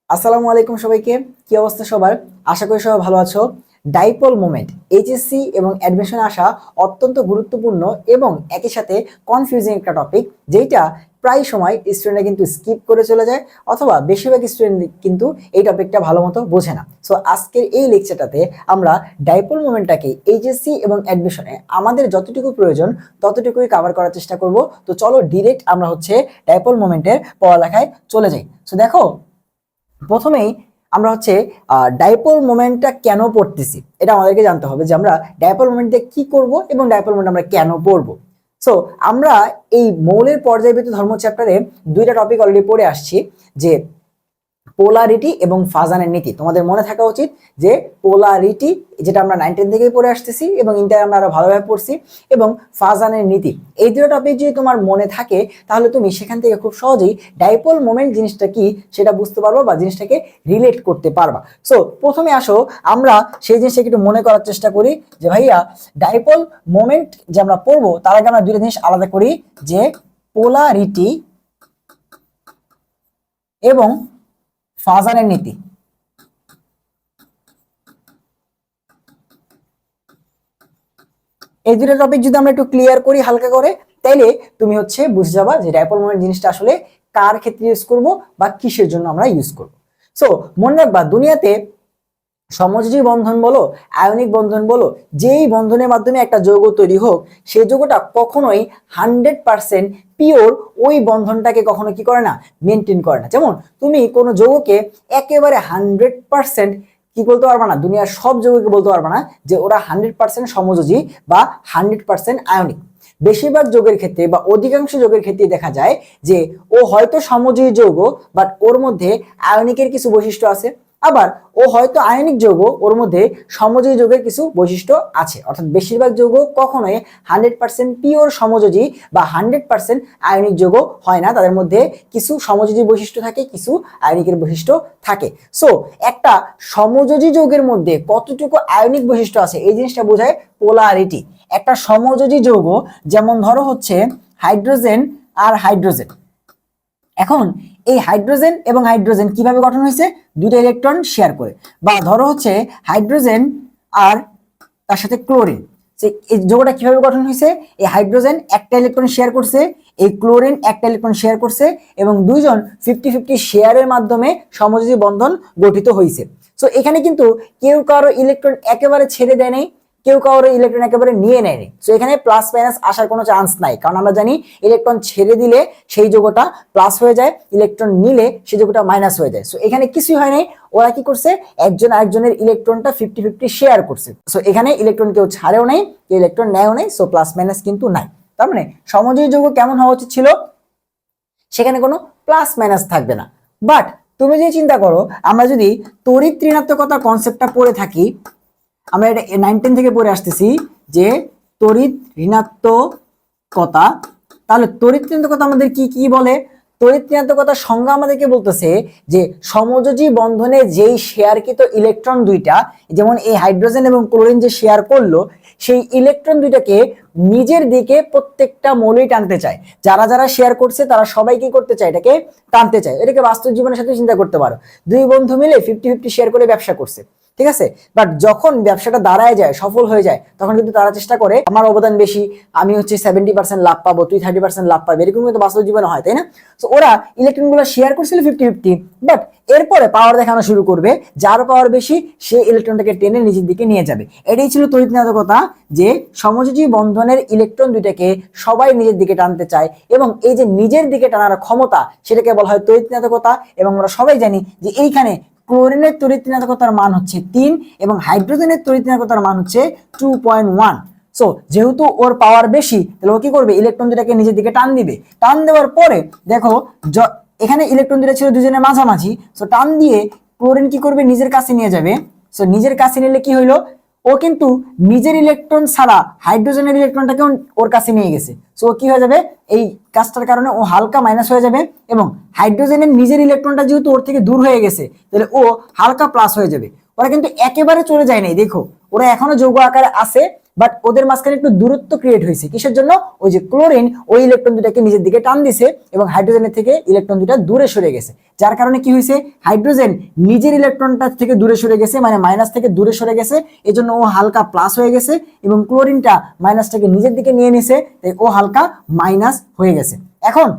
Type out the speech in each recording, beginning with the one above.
আসসালামু আলাইকুম সবাইকে। কি অবস্থা সবার? আশা করি সবাই ভালো আছো। ডাইপোল মোমেন্ট এইচএসসি এবং অ্যাডমিশনে আসা অত্যন্ত গুরুত্বপূর্ণ এবং একই সাথে কনফিউজিং একটা টপিক, যেটা প্রায় সময় স্টুডেন্টরা কিন্তু স্কিপ করে চলে যায়, অথবা বেশিরভাগ স্টুডেন্ট কিন্তু এই টপিকটা ভালো মতো বোঝে না। সো আজকের এই লেকচারটাতে আমরা ডাইপোল মোমেন্টটাকে এইচএসসি এবং অ্যাডমিশনে আমাদের যতটুকু প্রয়োজন ততটুকুই কভার করার চেষ্টা করব। তো চলো ডিরেক্ট আমরা ডাইপোল মোমেন্টের পড়ালেখায় চলে যাই। সো দেখো, প্রথমেই আমরা ডাইপোল মোমেন্টটা কেন পড়তেছি এটা আমাদেরকে জানতে হবে, যে আমরা ডাইপোল মোমেন্টে কি করব এবং ডাইপোল মোমেন্ট আমরা কেন পড়বো। সো আমরা এই মৌলের পর্যায়বৃত্ত ধর্ম চ্যাপ্টারে দুইটা টপিক অলরেডি পড়ে আসছি, যে পোলারিটি এবং ফাজানের নীতি। তোমাদের মনে থাকা উচিত যে পোলারিটি, যেটা আমরা 9-10 থেকেই পড়ে আসতেছি এবং ইন্টার আমরা আরো ভালোভাবে পড়ছি, এবং ফাজানের নীতি, এই দুটো টপিক যদি তোমার মনে থাকে তাহলে তুমি সেখান থেকে খুব সহজেই ডাইপোল মোমেন্ট জিনিসটা কি সেটা বুঝতে পারবা বা জিনিসটাকে রিলেট করতে পারবা। সো প্রথমে আসো আমরা সেই জিনিসটাকে একটু মনে করার চেষ্টা করি, যে ভাইয়া ডাইপোল মোমেন্ট যে আমরা পড়বো তার আগে আমরা দুইটা জিনিস আলাদা করি, যে পোলারিটি এবং ফাজানের নীতি। এই দুটো টপিক যদি আমরা একটু ক্লিয়ার করি হালকা করে, তাইলে তুমি বুঝে যাবা যে ডাইপোল মোমেন্ট জিনিসটা আসলে কার ক্ষেত্রে ইউজ করব বা কিসের জন্য আমরা ইউজ করব। সো মনে রাখবা, দুনিয়াতে সমযোজী বন্ধন বলো, আয়নিক বন্ধন বলো, যেই বন্ধনের মাধ্যমে একটা যৌগ তৈরি হোক, সেই যৌগটা কখনোই 100% পিওর ওই বন্ধনটাকে কখনো কি করে না, মেনটেন করে না। যেমন তুমি কোনো যৌগকে একেবারে 100% কি বলতে পারবা না, দুনিয়ার সব যৌগকে বলতে পারবা না যে ওরা 100% সমযোজী বা 100% আয়নিক। বেশিরভাগ যৌগের ক্ষেত্রে বা অধিকাংশ যৌগের ক্ষেত্রে দেখা যায় যে ও হয়তো সমযোজী যৌগ, বাট ওর মধ্যে আয়নিকের কিছু বৈশিষ্ট্য আছে, আবার ও হয়তো আয়নিক যৌগ, ওর মধ্যে সমযোজী যৌগের কিছু বৈশিষ্ট্য আছে। অর্থাৎ বেশিরভাগ যৌগ কখনোই 100% পিওর সমযোজী বা 100% আয়নিক যৌগ হয় না, তাদের মধ্যে কিছু সমযোজী বৈশিষ্ট্য থাকে, কিছু আয়নিকের বৈশিষ্ট্য থাকে। সো একটা সমযোজী যৌগের মধ্যে কতটুকু আয়নিক বৈশিষ্ট্য আছে এই জিনিসটা বোঝায় পোলারিটি। একটা সমযোজী যৌগ, যেমন ধরো হাইড্রোজেন আর হাইড্রোজেন। এখন এই হাইড্রোজেন এবং হাইড্রোজেন কিভাবে গঠন হয়েছে, দুটো ইলেকট্রন শেয়ার করে। বা ধরো হাইড্রোজেন আর তার সাথে ক্লোরিন, এই যৌগটা কিভাবে গঠন হয়েছে, এই হাইড্রোজেন একটা ইলেকট্রন শেয়ার করছে, এই ক্লোরিন একটা ইলেকট্রন শেয়ার করছে, এবং দুইজন 50-50 শেয়ারের মাধ্যমে সমযোজী বন্ধন গঠিত হয়েছে। সো এখানে কিন্তু কেউ কারো ইলেকট্রন একেবারে ছেড়ে দেয় নাই, কেউ কারো ইলেকট্রন একেবারে নিয়ে নেয়নি। সো এখানে প্লাস মাইনাস আসার কোনো চান্স নাই, কারণ আমরা জানি ইলেকট্রন ছেড়ে দিলে সেই যৌগটা প্লাস হয়ে যায়, ইলেকট্রন নিলে সেই যৌগটা মাইনাস হয়ে যায়। সো এখানে কিছুই হয় নাই, ওরা কি করছে, একজন আরেকজনের ইলেকট্রনটা 50-50 শেয়ার করছে। সো এখানে ইলেকট্রন কেউ ছাড়েও নাই, কেউ ইলেকট্রন নেয়ও নাই, সো প্লাস মাইনাস কিন্তু নাই। তার মানে সমযোজী যৌগ কেমন হওয়া উচিত ছিল, সেখানে কোনো প্লাস মাইনাস থাকবে না। বাট তুমি যদি চিন্তা করো, আমরা যদি তড়িৎ ঋণাত্মকতার কনসেপ্টটা পড়ে থাকি, আমরা এটা 9-10 থেকে পড়ে আসতেছি যে তড়িৎ ঋণাত্মকতা, তাহলে তড়িৎ ঋণাত্মকতা আমাদের কি কি বলে, তড়িৎ ঋণাত্মকতার সংজ্ঞা আমাদেরকে বলতেছে যে সমযোজী বন্ধনে যেই শেয়ারকৃত ইলেকট্রন দুইটা, যেমন এই হাইড্রোজেন এবং ক্লোরিন যে শেয়ার করলো, সেই ইলেকট্রন দুইটাকে নিজের দিকে প্রত্যেকটা মৌলই টানতে চায়। যারা যারা শেয়ার করছে তারা সবাই কি করতে চায়, এটাকে টানতে চায়। এটাকে বাস্তব জীবনের সাথে চিন্তা করতে পারো, দুই বন্ধু মিলে 50-50 শেয়ার করে ব্যবসা করছে, ঠিক আছে, বাট যখন ব্যবসাটা দাঁড়ায় যায়, সফল হয়ে যায়, তখন কিন্তু তারা চেষ্টা করে আমার অবদান বেশি, আমি 70% লাভ পাবো, তুই 30% লাভ পাবি, এরকম কিন্তু বাস্তব জীবনে হয়, তাই না? তো ওরা ইলেকট্রন গুলো শেয়ার করছিল 50-50, বাট এরপরে পাওয়ার দেখানো শুরু করবে, যার পাওয়ার বেশি সে ইলেকট্রনটাকে টেনে নিজের দিকে নিয়ে যাবে। এটাই ছিল তড়িৎ ঋণাত্মকতা, যে সমযোজী বন্ধনের ইলেকট্রন দুইটাকে সবাই নিজের দিকে টানতে চায়, এবং এই যে নিজের দিকে টানার ক্ষমতা, সেটাকে বলা হয় তড়িৎ ঋণাত্মকতা। এবং আমরা সবাই জানি যে এইখানে ক্লোরিনের তড়িৎ ঋণাত্মকতার মান 3 এবং হাইড্রোজেনের তড়িৎ ঋণাত্মকতার মান 2.1। সো যেহেতু ওর পাওয়ার বেশি, তাহলে ও কি করবে, ইলেকট্রন দুটাকে নিজের দিকে টান দিবে। টান দেওয়ার পরে দেখো এখানে ইলেকট্রন দুটা ছিল দুজনের মাঝামাঝি, সো টান দিয়ে ক্লোরিন কি করবে, নিজের কাছে নিয়ে যাবে। সো নিজের কাছে নিলে কি হইলো, ও কিন্তু নিজের ইলেকট্রন ছাড়া হাইড্রোজেনের ইলেকট্রনটাকে ওর কাছে নিয়ে গেছে। সো কি হয়ে যাবে, এই কাজটার কারণে ও হালকা মাইনাস হয়ে যাবে, এবং হাইড্রোজেনের নিজের ইলেকট্রনটা যেহেতু ওর থেকে দূর হয়ে গেছে, তাহলে ও হালকা প্লাস হয়ে যাবে। ওরা কিন্তু একেবারে চলে যায় নাই, দেখো ওরা এখনো যৌগ আকারে আছে, বাট ওদের মাঝখানে একটু দূরত্ব ক্রিয়েট হয়েছে। কিসের জন্য? ওই যে ক্লোরিন ওই ইলেকট্রন দুটাকে নিজের দিকে টান দিছে এবং হাইড্রোজেনের থেকে ইলেকট্রন দুটা দূরে সরে গেছে, যার কারণে কি হয়েছে, হাইড্রোজেন নিজের ইলেকট্রনটা থেকে দূরে সরে গেছে, মানে মাইনাস থেকে দূরে সরে গেছে, এজন্য ও হালকা প্লাস হয়ে গেছে, এবং ক্লোরিনটা মাইনাসটাকে নিজের দিকে নিয়ে নিছে, তাই ও হালকা মাইনাস হয়ে গেছে। এখন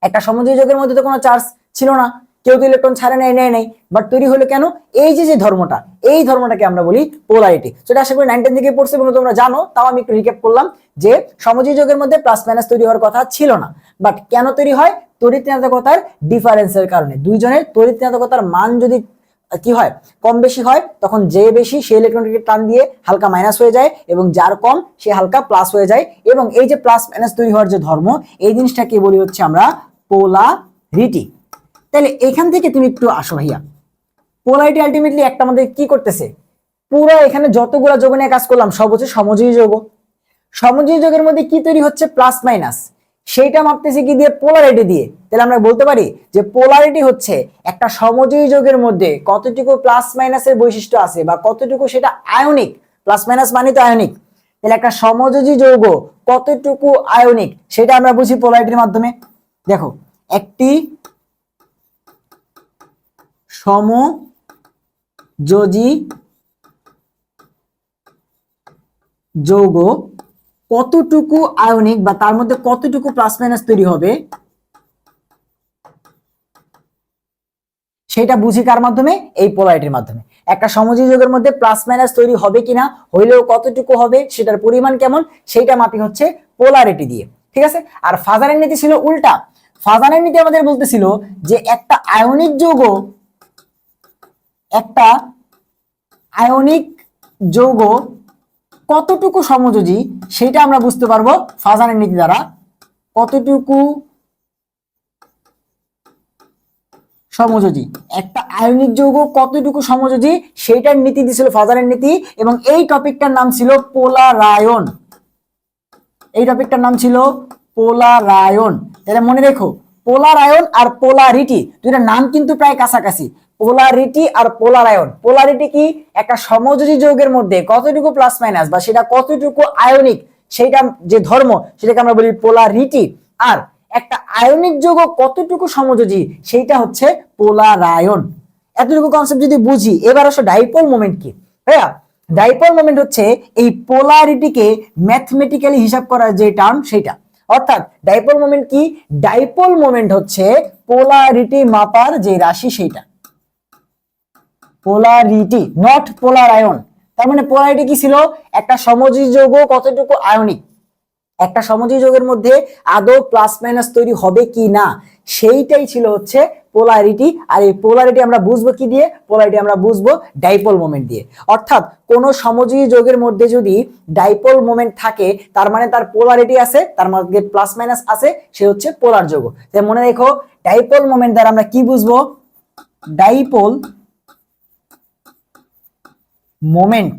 একটা সমযোজী যৌগের মধ্যে তো কোনো চার্জ ছিল না, কেউ তো ইলেকট্রন ছাড়ে নেয়, বাট তৈরি হলো কেন? এই যে ধর্মটা, এই ধর্মটাকে আমরা বলি পোলারিটি। সেটা আশা করি 9 10 থেকে পড়ছে এবং তোমরা জানো, তাও আমি একটু রিক্যাপ করলাম যে সমযোজী যৌগের মধ্যে প্লাস মাইনাস তৈরি হওয়ার কথা ছিল না, বাট কেন তৈরি হয়? তড়িৎ ঋণাত্মকতার ডিফারেন্সের কারণে। দুইজনের তড়িৎ ঋণাত্মকতার মান যদি কি হয়, কম বেশি হয়, তখন যে বেশি সে ইলেকট্রনটিকে টান দিয়ে হালকা মাইনাস হয়ে যায়, এবং যার কম সে হালকা প্লাস হয়ে যায়। এবং এই যে প্লাস মাইনাস তৈরি হওয়ার যে ধর্ম, এই জিনিসটাকে বলি হচ্ছে আমরা পোলারিটি। তাহলে এখান থেকে তুমি একটু আসো ভাইয়া, পোলারিটি আলটিমেটলি একটা আমাদের কি করতেছে, পুরো এখানে যতগুলা যৌগ নিয়ে কাজ করলাম সব হচ্ছে সমযোজী যৌগ। সমযোজী যৌগের মধ্যে কি তৈরি হচ্ছে, প্লাস মাইনাস, সেইটা মাপতেছি কি দিয়ে, পোলারিটি দিয়ে। তাহলে আমরা বলতে পারি যে পোলারিটি হচ্ছে একটা সমযোজী যৌগের মধ্যে কতটুকু প্লাস মাইনাসের বৈশিষ্ট্য আছে, বা কতটুকু সেটা আয়নিক, প্লাস মাইনাস মানে তো আয়নিক। তাহলে একটা সমযোজী যৌগ কতটুকু আয়নিক সেটা আমরা বুঝি পোলারিটির মাধ্যমে। দেখো, একটি সমযোজী যৌগ কতটুকু আয়নিক, বা তার মধ্যে কতটুকু প্লাস মাইনাস তৈরি হবে, সেটা বুঝি কার মাধ্যমে? এই পোলারিটির মাধ্যমে। একটা সমযোজী যৌগের মধ্যে প্লাস মাইনাস তৈরি হবে কিনা, হইলেও কতটুকু হবে, সেটার পরিমাণ কেমন, সেইটা মাপি হচ্ছে পোলারিটি দিয়ে। ঠিক আছে। আর ফাজারের নীতি ছিল উল্টা। ফাজারের নীতি আমাদের বলতেছিল যে একটা আয়নিক যৌগ, একটা আয়নিক যৌগ কতটুকু সমযোজী সেটা আমরা বুঝতে পারবো ফাজারের নীতি দ্বারা। কতটুকু সমযোজী, একটা আয়নিক যৌগ কতটুকু সমযোজী, সেইটার নীতি দিছিল ফাজারের নীতি, এবং এই টপিকটার নাম ছিল পোলারায়ন। এই টপিকটার নাম ছিল পোলারায়ন। তাহলে মনে রেখো, পোলারায়ন আর পোলারিটি দুইটা নাম কিন্তু প্রায় কাছাকাছি। পোলারিটি আর পোলারায়ন। পোলারিটি কি, একটা সমযোজী যৌগের মধ্যে কতটুকু প্লাস মাইনাস, বা সেটা কতটুকু আয়নিক, সেইটা যে ধর্ম সেটাকে আমরা বলি পোলারিটি। আর একটা আয়নিক যৌগ কতটুকু সমযোজী সেইটা হচ্ছে পোলারায়ন। এতটুকু কনসেপ্ট যদি বুঝি, এবার আসো ডাইপোল মোমেন্ট কি। ভাইয়া, ডাইপোল মোমেন্ট হচ্ছে এই পোলারিটিকে ম্যাথমেটিক্যালি হিসাব করার যে টার্ম সেইটা। অর্থাৎ ডাইপোল মোমেন্ট কি, ডাইপোল মোমেন্ট হচ্ছে পোলারিটি মাপার যে রাশি সেইটা। Polarity, not polarisation. তার মানে পোলারিটি কি ছিল, একটা সমযোজী যৌগ কতটুকু আয়নিক, একটা সমযোজী যৌগের মধ্যে আদৌ প্লাস মাইনাস তৈরি হবে কি না, সেইটাই ছিল হচ্ছে পোলারিটি। আর এই পোলারিটি আমরা বুঝবো কি দিয়ে, পোলারিটি আমরা বুঝবো ডাইপোল মোমেন্ট দিয়ে। অর্থাৎ কোন সমযোজী যৌগের মধ্যে যদি ডাইপোল মোমেন্ট থাকে, তার মানে তার পোলারিটি আছে, তার মধ্যে প্লাস মাইনাস আছে, সে হচ্ছে পোলার যৌগ। তাই মনে রেখো, ডাইপোল মোমেন্ট দ্বারা আমরা কি বুঝবো, ডাইপোল মোমেন্ট,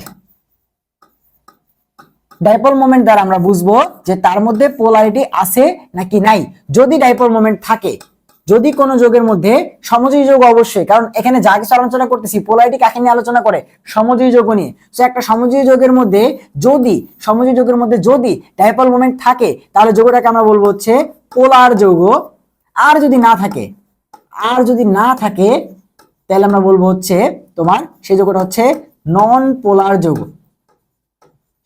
ডাইপোল মোমেন্ট দ্বারা আমরা বুঝবো যে তার মধ্যে পোলারিটি আছে নাকি নাই। যদি ডাইপোল মোমেন্ট থাকে, যদি কোনো যৌগের মধ্যে সমযোজী যৌগ অবশ্যই, কারণ এখানে যা কিছু আলোচনা করতেছি পোলারিটি কাকে নিয়ে আলোচনা করে, সমযোজী যৌগ নিয়ে। সো একটা সমযোজী যৌগের মধ্যে যদি, সমযোজী যৌগের মধ্যে যদি ডাইপোল মোমেন্ট থাকে, তাহলে যৌগটাকে আমরা বলবো হচ্ছে পোলার যৌগ। আর যদি না থাকে, আর যদি না থাকে, তাহলে আমরা বলবো হচ্ছে তোমার সেই যৌগটা হচ্ছে নন পোলার যৌগ।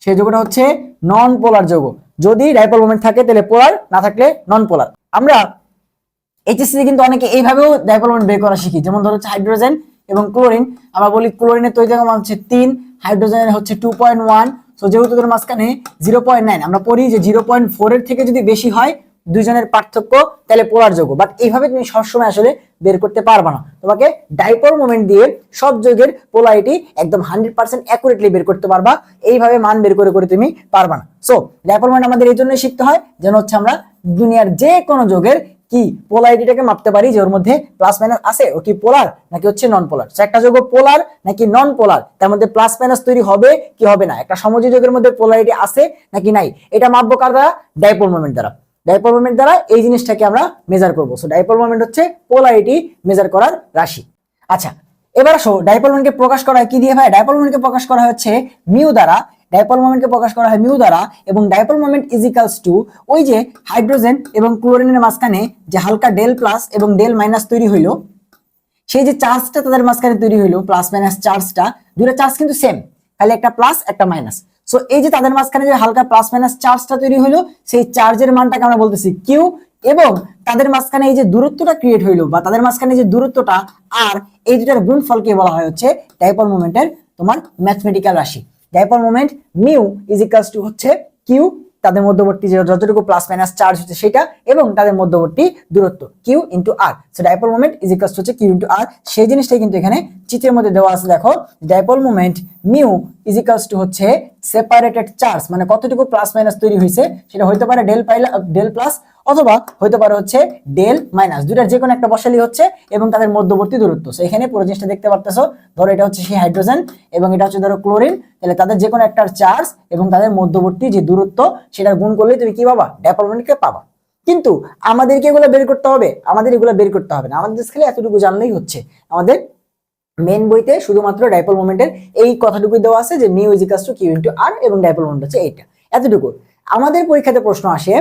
সেই যৌগটা হচ্ছে নন পোলার যৌগ। যদি ডাইপোল মোমেন্ট থাকে তাহলে পোলার, না থাকলে নন পোলার। আমরা এইচএসসি কিন্তু অনেকে এইভাবেও ডাইপোল মোমেন্ট বের করা শিখি। যেমন ধরো হচ্ছে হাইড্রোজেন এবং ক্লোরিন, আমরা বলি ক্লোরিনের তৈরি মান হচ্ছে 3, হাইড্রোজেনের হচ্ছে 2.1। সো যেহেতু তোদের মাঝখানে 0.9, আমরা পড়ি যে 0.4 এর থেকে যদি বেশি হয় দুইজনের পার্থক্য, তাহলে পোলার যৌগ। বাট এইভাবে তুমি সবসময় আসলে বের করতে পারবা না। তোমাকে ডাইপোল মোমেন্ট দিয়ে সব যৌগের পোলারিটি একদম 100% অ্যাকুরেটলি বের করতে পারবা। এইভাবে মান বের করে করে তুমি পারবা না। সো ডাইপোল মোমেন্ট আমাদের এই জন্যই শিখতে হয়, যেন হচ্ছে আমরা দুনিয়ার যে কোনো যৌগের কি পোলারিটিটাকে মাপতে পারি, যে ওর মধ্যে প্লাস মাইনাস আছে, ও কি পোলার নাকি হচ্ছে নন পোলার। একটা যৌগ পোলার নাকি নন পোলার, তার মধ্যে প্লাস মাইনাস তৈরি হবে কি হবে না, একটা সমযোজী যৌগের মধ্যে পোলারিটি আছে নাকি নাই, এটা মাপবো কার দ্বারা, ডাইপোল মোমেন্ট দ্বারা। ডাইপোল মোমেন্ট দ্বারা এই জিনিসটাকে আমরা মেজার করব। সো ডাইপোল মোমেন্ট হচ্ছে পোলারিটি মেজার করার রাশি। আচ্ছা, এবার আসো ডাইপোল মোমেন্টকে প্রকাশ করা হয় কি দিয়ে ভাই, ডাইপোল মোমেন্টকে প্রকাশ করা হচ্ছে মিউ দ্বারা। ডাইপোল মোমেন্টকে প্রকাশ করা হয় মিউ দ্বারা, এবং dipole moment is equals two ওই যে হাইড্রোজেন এবং ক্লোরিনের মাঝখানে যে হালকা ডেল প্লাস এবং ডেল মাইনাস তৈরি হইলো, সেই যে চার্জটা তাদের মাঝখানে তৈরি হইলো প্লাস মাইনাস চার্জটা, দুটো চার্জ কিন্তু সেম, খালি একটা প্লাস একটা মাইনাস। সো এই যে তাদের মাঝখানে যে হালকা প্লাস মাইনাস চার্জটা তৈরি হইলো, সেই চার্জের মানটাকে আমরা বলতেছি কিউ, এবং তাদের মাঝখানে এই যে দূরত্বটা ক্রিয়েট হইলো বা তাদের মাঝখানে যে দূরত্বটা আর এই দুটার গুণফলকে বলা হয় হচ্ছে ডাইপোল মোমেন্টের তোমার ম্যাথমেটিক্যাল রাশি। Dipole moment mu is equals to হচ্ছে কিউ, তাদের মধ্যবর্তী যে যতটুকু প্লাস মাইনাস চার্জ হচ্ছে সেটা, এবং তাদের মধ্যবর্তী দূরত্ব Q into R. So dipole moment is equals to হচ্ছে কিউ ইন্টু আর। সেই জিনিসটাই কিন্তু এখানে চিত্রের মধ্যে দেওয়া আছে। দেখো dipole moment mu is equals to হচ্ছে সেপারেটেড চার্জ, মানে কতটুকু প্লাস মাইনাস তৈরি হয়েছে সেটা হইতে পারে ডেল প্লাস অথবা হইতে পারে হচ্ছে ডেল মাইনাস, দুটার যে কোনো একটা বসালেই হচ্ছে, এবং তাদের মধ্যবর্তী দূরত্ব। সো এখানে পুরো জিনিসটা দেখতে পারতেছো, ধরো এটা হচ্ছে সেই হাইড্রোজেন এবং এটা হচ্ছে ধরো ক্লোরিন, তাহলে তাদের যে কোনো একটার চার্জ এবং তাদের মধ্যবর্তী যে দূরত্ব সেটার গুণ করলে তুমি কি পাবা, ডাইপোল মোমেন্টকে পাবা। কিন্তু আমাদেরকে এগুলো বের করতে হবে, আমাদের এগুলো বের করতে হবে না, আমাদের খালি এতটুকু জানলেই হচ্ছে। আমাদের মেন বইতে শুধুমাত্র ডাইপোল মোমেন্টের এই কথাটুকুই দেওয়া আছে যে mu is equals to q into r, এবং ডাইপোল মোমেন্ট হচ্ছে এইটা, এতটুকু। আমাদের পরীক্ষাতে প্রশ্ন আসে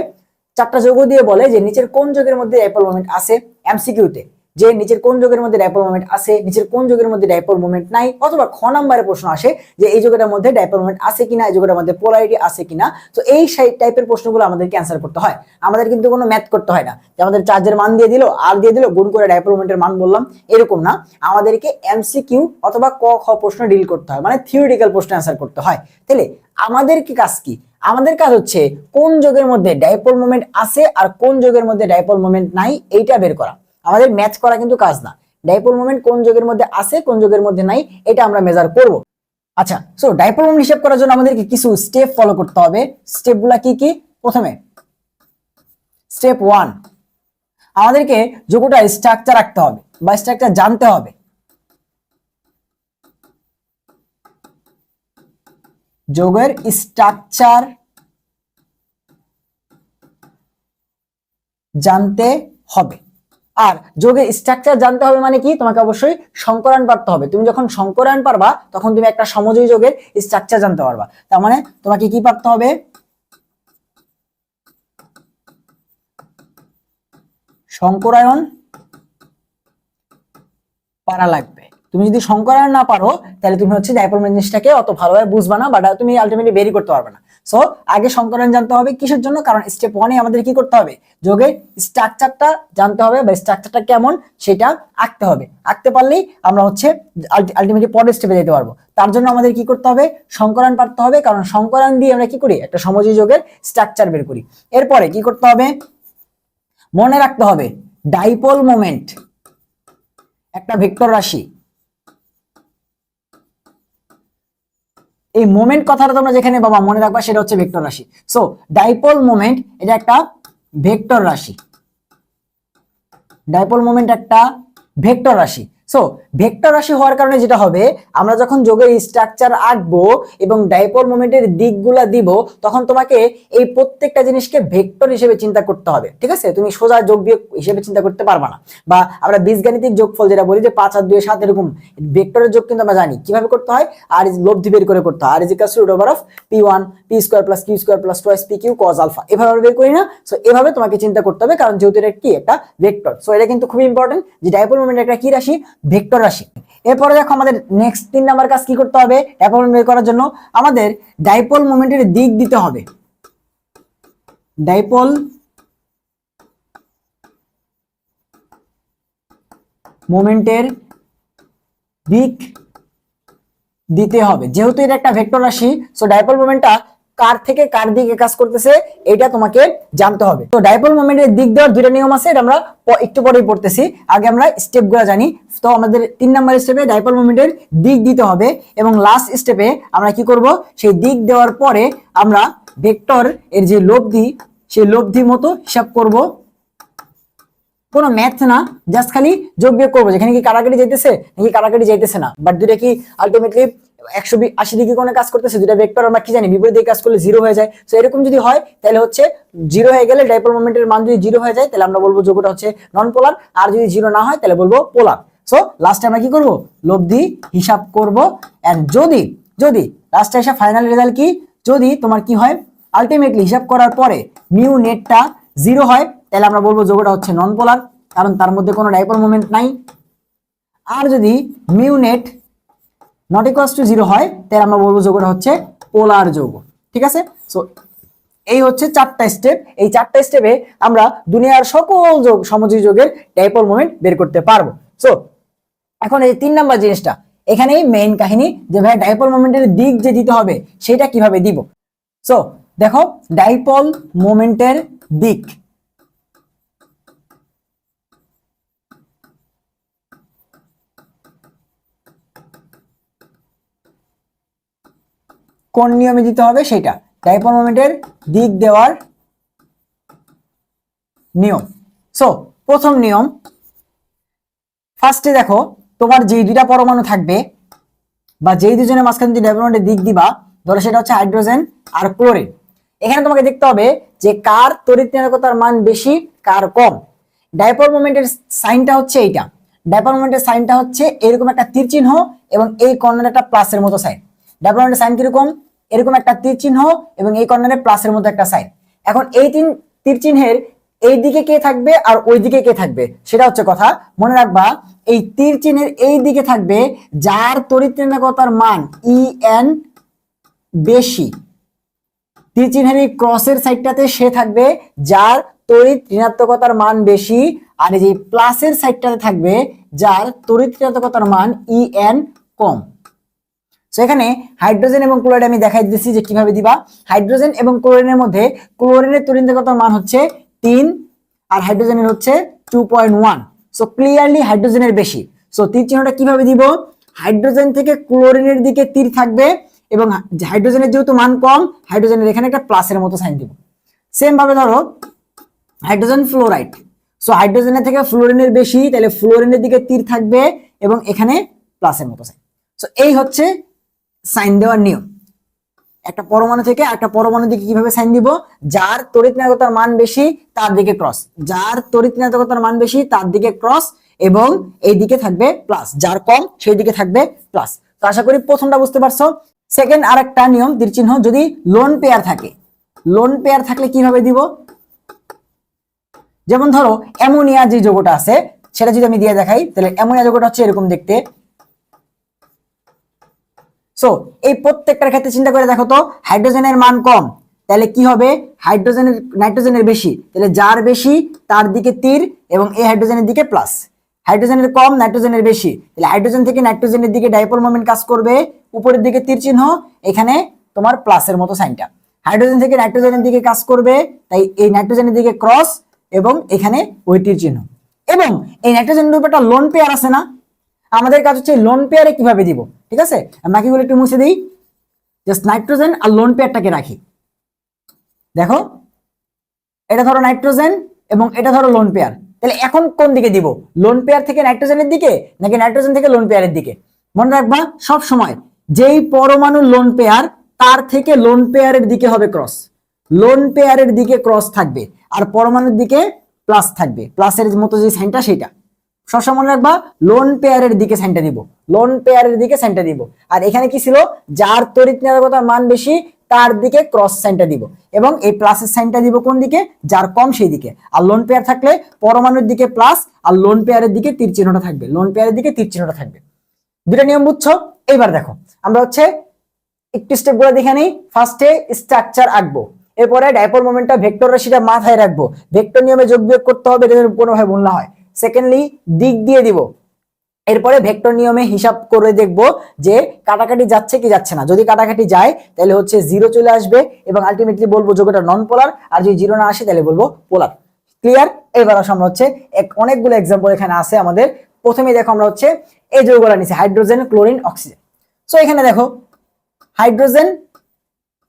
চারটা যৌগ দিয়ে, বলে যে নিচের কোন যৌগের মধ্যে ডাইপোল মোমেন্ট আছে, এমসিকিউতে যে নিচের কোন যৌগের মধ্যে ডাইপোল মোমেন্ট আছে, নিচের কোন যৌগের মধ্যে ডাইপোল মোমেন্ট নাই, অথবা খ নম্বরে প্রশ্ন আসে যে এই যৌগটার মধ্যে ডাইপোল মোমেন্ট আছে কিনা, এই যৌগটার মধ্যে পোলারিটি আছে কিনা। তো এই টাইপের প্রশ্নগুলো আমাদেরকে অ্যান্সার করতে হয়, আমাদের কিন্তু কোনো ম্যাথ করতে হয় না যে আমাদের চার্জের মান দিয়ে দিল আর দিয়ে দিল গুণ করে ডাইপোল মোমেন্টের মান বললাম, এরকম না। আমাদেরকে এমসিকিউ অথবা ক খ প্রশ্ন ডিল করতে হয়, মানে থিওরিটিক্যাল প্রশ্ন অ্যান্সার করতে হয়। তাহলে আমাদের কি কাজ কি, আমাদের কাজ হচ্ছে কোন যৌগের মধ্যে ডাইপোল মোমেন্ট আছে আর কোন যৌগের মধ্যে ডাইপোল মোমেন্ট নাই এইটা বের করা, আমাদের ম্যাচ করা কিন্তু কাজ না। ডাইপোল মোমেন্ট কোন যৌগের মধ্যে আছে কোন যৌগের মধ্যে নাই এটা আমরা মেজার করব। আচ্ছা, সো ডাইপোল মোমেন্ট হিসাব করার জন্য আমাদেরকে কিছু স্টেপ ফলো করতে হবে। স্টেপগুলা কি কি? প্রথমে স্টেপ 1, আমাদেরকে যৌগটার স্ট্রাকচার রাখতে হবে বা স্ট্রাকচার জানতে হবে। যৌগের স্ট্রাকচার জানতে হবে। আর যৌগের স্ট্রাকচার জানতে হবে মানে কি, তোমাকে অবশ্যই সংকরায়ন পারতে হবে। তুমি যখন সংকরায়ন পারবা তখন তুমি একটা সমযোজী যৌগের স্ট্রাকচার জানতে পারবা। তার মানে তোমাকে কি পারতে হবে, সংকরায়ন পারা লাগবে। তুমি যদি সংকরায়ন না পারো তাহলে তুমি হচ্ছে ডাইপোল মোমেন্ট জিনিসটাকে অত ভালোভাবে বুঝবা না, বা তুমি আলটিমেটলি বেরই করতে পারবে না। সো আগে সংকরায়ন জানতে হবে, কিসের জন্য? কারণ স্টেপ 1 এ আমাদের কি করতে হবে, যৌগের স্ট্রাকচারটা জানতে হবে বা স্ট্রাকচারটা কেমন সেটা আঁকতে হবে। আঁকতে পারলেই আমরা হচ্ছে আলটিমেটলি পরের স্টেপে যেতে পারবো। তার জন্য আমাদের কি করতে হবে, সংকরায়ন পারতে হবে, কারণ সংকরায়ন দিয়ে আমরা কি করি, একটা সমযোজী যৌগের স্ট্রাকচার বের করি। এরপরে কি করতে হবে, মনে রাখতে হবে ডাইপোল মোমেন্ট একটা ভেক্টর রাশি। এই মোমেন্ট কথাটা তোমরা যেখানে বাবা মনে রাখবা সেটা হচ্ছে ভেক্টর রাশি। সো ডাইপোল মোমেন্ট এটা একটা ভেক্টর রাশি, ডাইপোল মোমেন্ট একটা ভেক্টর রাশি। সো ভেক্টর রাশি হওয়ার কারণে যেটা হবে, আমরা যখন যৌগের স্ট্রাকচার আঁকবো এবং ডাইপোল মোমেন্টের দিকগুলা দিব, তখন তোমাকে এই প্রত্যেকটা জিনিসকে ভেক্টর হিসেবে চিন্তা করতে হবে। ঠিক আছে, তুমি সোজা যোগ বিয়োগ হিসেবে চিন্তা করতে পারবা না, বা আমরা বীজগাণিতিক যোগফল যেটা বলি যে 5 আর 2 7 এরকম ভেক্টরের যোগ কিন্তু আমরা জানি কিভাবে করতে হয়, আর লব্ধি বের করে করতে হয়। R equals to root over of p1 p square plus q square plus 2pq cos alpha, এভাবে আমরা বের করি না। সো এভাবে তোমাকে চিন্তা করতে হবে, কারণ যেহেতু এটা কি একটা ভেক্টর। সো এটা কিন্তু খুব ইম্পর্টেন্ট যে ডাইপোল মোমেন্ট একটা কি রাশি, ভেক্টর রাশি। এরপরে দেখো আমাদের নেক্সট 3 নাম্বার কাজ কি করতে হবে, ডাইপোল মোমেন্ট বের করার জন্য আমাদের ডাইপোল মোমেন্টের দিক দিতে হবে। ডাইপোল মোমেন্টের দিক দিতে হবে, যেহেতু এটা একটা ভেক্টর রাশি। সো ডাইপোল মোমেন্টটা কার থেকে কার দিকে কাজ করতেছে এটা তোমাকে জানতে হবে। তো ডাইপোল মোমেন্টের দিক দেওয়ার দুইটা নিয়ম আছে, এটা আমরা একটু পরেই পড়তেছি, আগে আমরা স্টেপগুলো জানি। তো আমাদের 3 নাম্বার স্টেপে ডাইপোল মোমেন্টের দিক দিতে হবে, এবং লাস্ট স্টেপে আমরা কি করব, সেই দিক দেওয়ার পরে আমরা ভেক্টর এর যে লব্ধি সেই লব্ধি মতো হিসাব করব। কোনো ম্যাথ না, জাস্ট খালি যোগ বিয়োগ করবো, যেখানে কি কাটাকাটি যাইতেছে নাকি কাটাকাটি যাইতেছে না, বাট দুইটা কি আলটিমেটলি 180 ডিগ্রি কোণে কাজ করতেছে, দুইটা ভেক্টর আমরা কি জানি বিপরীত দিকে কাজ করলে 0 হয়ে যায়। সো এরকম যদি হয় তাহলে হচ্ছে 0 হয়ে গেলে ডাইপোল মোমেন্টের মান যদি 0 হয়ে যায় তাহলে আমরা বলবো যৌগটা হচ্ছে নন পোলার, আর যদি 0 না হয় তাহলে বলবো পোলার। সো লাস্টে আমরা কি করব, লব্ধি হিসাব করব। এন্ড যদি লাস্টে এসে ফাইনাল রেজাল্ট কি, যদি তোমার কি হয় আলটিমেটলি হিসাব করার পরে মিউ নেটটা 0 হয় তাহলে আমরা বলবো যৌগটা হচ্ছে নন পোলার, কারণ তার মধ্যে কোনো ডাইপোল মোমেন্ট নাই। আর যদি mu net not equals to 0 হয় তাহলে আমরা বলবো যৌগটা হচ্ছে পোলার যৌগ। ঠিক আছে, সো এই হচ্ছে 4টা স্টেপ। এই 4টা স্টেপে আমরা দুনিয়ার সকল যোগ সমযোজী যোগের ডাইপোল মোমেন্ট বের করতে পারবো। সো এখন এই 3 নাম্বার জিনিসটা এখানেই মেইন কাহিনী, যে ভাই ডাইপোল মোমেন্টের দিক যে দিতে হবে সেটা কিভাবে দিব। সো দেখো ডাইপোল মোমেন্টের দিক, কোন নিয়মে দিতে হবে সেটা, ডাইপোল মোমেন্টের দিক দেওয়ার নিয়ম। সো প্রথম নিয়ম, ফার্স্টে দেখো তোমার যেই দুইটা পরমাণু থাকবে বা যেই দুজনের মাঝখানে যে ডাইপোল মোমেন্টের দিক দিবা, ধরো সেটা হচ্ছে হাইড্রোজেন আর ক্লোরিন। এখানে তোমাকে দেখতে হবে যে কার তড়িৎ ঋণাত্মকতার মান বেশি কার কম। ডাইপোল মোমেন্টের সাইনটা হচ্ছে এইটা, ডাইপোল মোমেন্টের সাইনটা হচ্ছে এরকম একটা তীর চিহ্ন এবং এই কর্নারে একটা প্লাসের মতো সাইন। ডাইপোল মোমেন্টের সাইন কিরকম, এরকম একটা তীর চিহ্ন এবং এই কর্নারে প্লাসের মতো একটা সাইন। এখন এই তীর চিহ্নের এই দিকে কে থাকবে আর ওই দিকে কে থাকবে সেটা হচ্ছে কথা। মনে রাখবা এই তীর চিহ্নের এই দিকে থাকবে যার তড়িৎ ঋণাত্মকতার মান En বেশি, তীর চিহ্নের এই ক্রসের সাইডটাতে সে থাকবে যার তড়িৎ ঋণাত্মকতার মান বেশি, আর এই যে প্লাসের সাইডটাতে থাকবে যার তড়িৎ ঋণাত্মকতার মান En কম। সেখানে হাইড্রোজেন এবং ক্লোরাইড আমি দেখাই দিচ্ছি যে কিভাবে দিবা। হাইড্রোজেন এবং ক্লোরিনের মধ্যে ক্লোরিনের তড়িৎ ঋণাত্মকতার মান হচ্ছে 3 আর হাইড্রোজেনের হচ্ছে 2.1। সো ক্লিয়ারলি হাইড্রোজেনের বেশি। সো তীর চিহ্নটা কিভাবে দিব, হাইড্রোজেন থেকে ক্লোরিনের দিকে তীর থাকবে এবং হাইড্রোজেনের যেহেতু মান কম, হাইড্রোজেনের এখানে একটা প্লাসের মতো সাইন দিব। সেম ভাবে ধরো হাইড্রোজেন ফ্লোরাইড, সো হাইড্রোজেনের থেকে ফ্লোরিনের বেশি, তাহলে ফ্লোরিনের দিকে তীর থাকবে এবং এখানে প্লাসের মতো সাইন। সো এই হচ্ছে সাইন দেওয়ার নিয়ম। একটা পরমাণু থেকে একটা পরমাণুর দিকে কিভাবে সাইন দিব, যার তড়িৎ ঋণাত্মকতার মান বেশি তার দিকে ক্রস, যার তড়িৎ ঋণাত্মকতার মান বেশি তার দিকে ক্রস এবং এই দিকে থাকবে প্লাস, যার কম সেই দিকে থাকবে প্লাস। তো আশা করি প্রথমটা বুঝতে পারছো। সেকেন্ড আরেকটা নিয়ম তীর চিহ্ন, যদি লোন পেয়ার থাকে, লোন পেয়ার থাকলে কিভাবে দিব, যেমন ধরো অ্যামোনিয়া যে যৌগটা আছে সেটা যদি আমি দিয়ে দেখাই, তাহলে অ্যামোনিয়া যৌগটা হচ্ছে এরকম দেখতে। সো এই প্রত্যেকটার ক্ষেত্রে চিন্তা করে দেখো তো, হাইড্রোজেনের মান কম তাহলে কি হবে, হাইড্রোজেনের নাইট্রোজেনের বেশি, তাহলে যার বেশি তার দিকে তীর এবং এই হাইড্রোজেনের দিকে প্লাস। হাইড্রোজেনের কম নাইট্রোজেনের বেশি, তাহলে হাইড্রোজেন থেকে নাইট্রোজেনের দিকে ডাইপোল মোমেন্ট কাজ করবে, উপরের দিকে তীর চিহ্ন, এখানে তোমার প্লাসের মতো সাইনটা। হাইড্রোজেন থেকে নাইট্রোজেনের দিকে কাজ করবে, তাই এই নাইট্রোজেনের দিকে ক্রস এবং এখানে ওই তীর চিহ্ন। এবং এই নাইট্রোজেনের উপর একটা লোন পেয়ার আছে না, আমাদের কাজ হচ্ছে লোন পেয়ারে কিভাবে দিব। ঠিক আছে, বাকিগুলো একটু মুছে দিই, জাস্ট নাইট্রোজেন আর লোন পেয়ারটাকে রাখি। দেখো এটা ধরো নাইট্রোজেন এবং এটা ধরো লোন পেয়ার, তাহলে এখন কোন দিকে দিব, লোন পেয়ার থেকে নাইট্রোজেনের দিকে নাকি নাইট্রোজেন থেকে লোন পেয়ারের দিকে। মনে রাখবা সব সময় যেই পরমাণু লোন পেয়ার তার থেকে লোন পেয়ারের দিকে হবে ক্রস, লোন পেয়ারের দিকে ক্রস থাকবে আর পরমাণুর দিকে প্লাস থাকবে, প্লাসের মতো যে সাইনটা সেটা সবসময় মনে রাখবা, লোন পেয়ারের দিকে সাইনটা দিব, লোন পেয়ারের দিকে সাইনটা দিব। আর এখানে কি ছিল, যার তড়িৎ ঋণাত্মকতার মান বেশি তার দিকে ক্রস সাইনটা দিব এবং এই প্লাসের সাইনটা দিব কোন দিকে, যার কম সেই দিকে। আর লোন পেয়ার থাকলে পরমাণুর দিকে প্লাস আর লোন পেয়ারের দিকে তীর চিহ্নটা থাকবে, লোন পেয়ারের দিকে তীর চিহ্নটা থাকবে। দুটা নিয়ম বুঝছো। এইবার দেখো আমরা হচ্ছে একটু স্টেপ গুলো দেখে নেই। ফার্স্টে স্ট্রাকচার আঁকবো, এরপরে ডাইপোল মোমেন্টটা ভেক্টর রাশিটা মাথায় রাখবো, ভেক্টর নিয়মে যোগ বিয়োগ করতে হবে, এটা যেন কোনোভাবে ভুল না হয়। সেকেন্ডলি দিক দিয়ে দিব, এরপরে ভেক্টর নিয়মে হিসাব করে দেখব যে কাটাকাটি যাচ্ছে কি যাচ্ছে না। যদি কাটাকাটি যায় তাহলে হচ্ছে 0 চলে আসবে এবং আলটিমেটলি বলবো যোগটা নন পোলার, আর যদি 0 না আসে তাহলে বলবো পোলার। ক্লিয়ার। এবার আমরা হচ্ছে অনেকগুলো এক্সাম্পল এখানে আছে আমাদের। প্রথমে দেখো আমরা হচ্ছে এই যৌগগুলো নিছি, হাইড্রোজেন ক্লোরিন অক্সিজেন। সো এখানে দেখো হাইড্রোজেন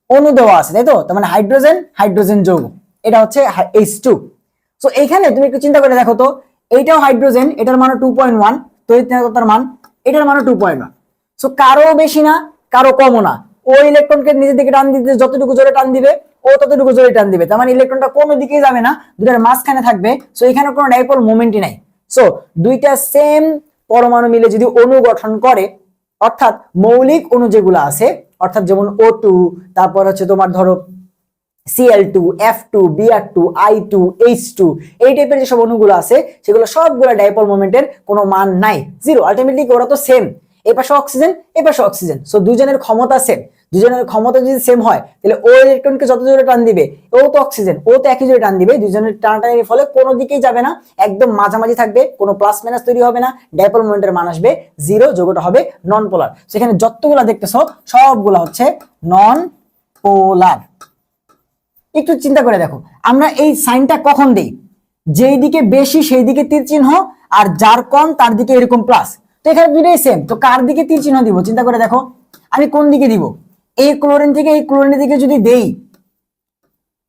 অণু দেওয়া আছে, তাই তো, তার মানে হাইড্রোজেন হাইড্রোজেন যৌগ, এটা হচ্ছে H2। সো এইখানে তুমি একটু চিন্তা করে দেখো তো, এইটাও হাইড্রোজেন, এটার মান 2.1 তড়িৎ ঋণাত্মকতার মান, এটার মান 2.1। সো কারো বেশি না কারো কমও না, ও ইলেকট্রনকে নিজের দিকে টান দিতে যতটুকু জোরে টান দিবে ও ততটুকু জোরে টান দিবে, তার মানে ইলেকট্রনটা কোনো দিকেই যাবে না, দুটার মাঝখানে থাকবে। সো এখানে কোনো ডাইপোল মোমেন্টই নাই। সো দুইটা সেম পরমাণু মিলে যদি অণু গঠন করে, অর্থাৎ মৌলিক অণু যেগুলো আছে অর্থাৎ যেমন O2, তারপর হচ্ছে তোমার ধরো Cl2, F2, Br2, I2, H2, এই টাইপের যেসব অণুগুলো আছে সেগুলো সবগুলো ডাইপোল মোমেন্টের কোনো মান নাই, জিরো। আলটিমেটলি ওরা তো সেম, এই পাশে অক্সিজেন এই পাশে অক্সিজেন, সো দুজনের ক্ষমতা সেম। দুজনের ক্ষমতা যদি সেম হয় তাহলে ও ইলেকট্রনকে যত জোরে টান দিবে, ও তো অক্সিজেন, ও তো একই জোরে টান দিবে, দুজনের টানাটানির ফলে কোনো দিকেই যাবে না, একদম মাঝামাঝি থাকবে, কোনো প্লাস মাইনাস তৈরি হবে না, ডাইপোল মোমেন্টের মান আসবে জিরো, যৌগটা হবে নন পোলার। সেখানে যতগুলা দেখতেছো সবগুলা হচ্ছে নন পোলার। একটু চিন্তা করে দেখো, আমরা এই সাইনটা কখন দেই? যেই দিকে বেশি সেই দিকে তীর চিহ্ন, আর যার কম তার দিকে এরকম প্লাস। তো এখানে দুটোই সেম, তো কার দিকে তীর চিহ্ন দিব? চিন্তা করে দেখো, আমি কোন দিকে দিব? এই ক্লোরিন থেকে এই ক্লোরিনের দিকে যদি দেই,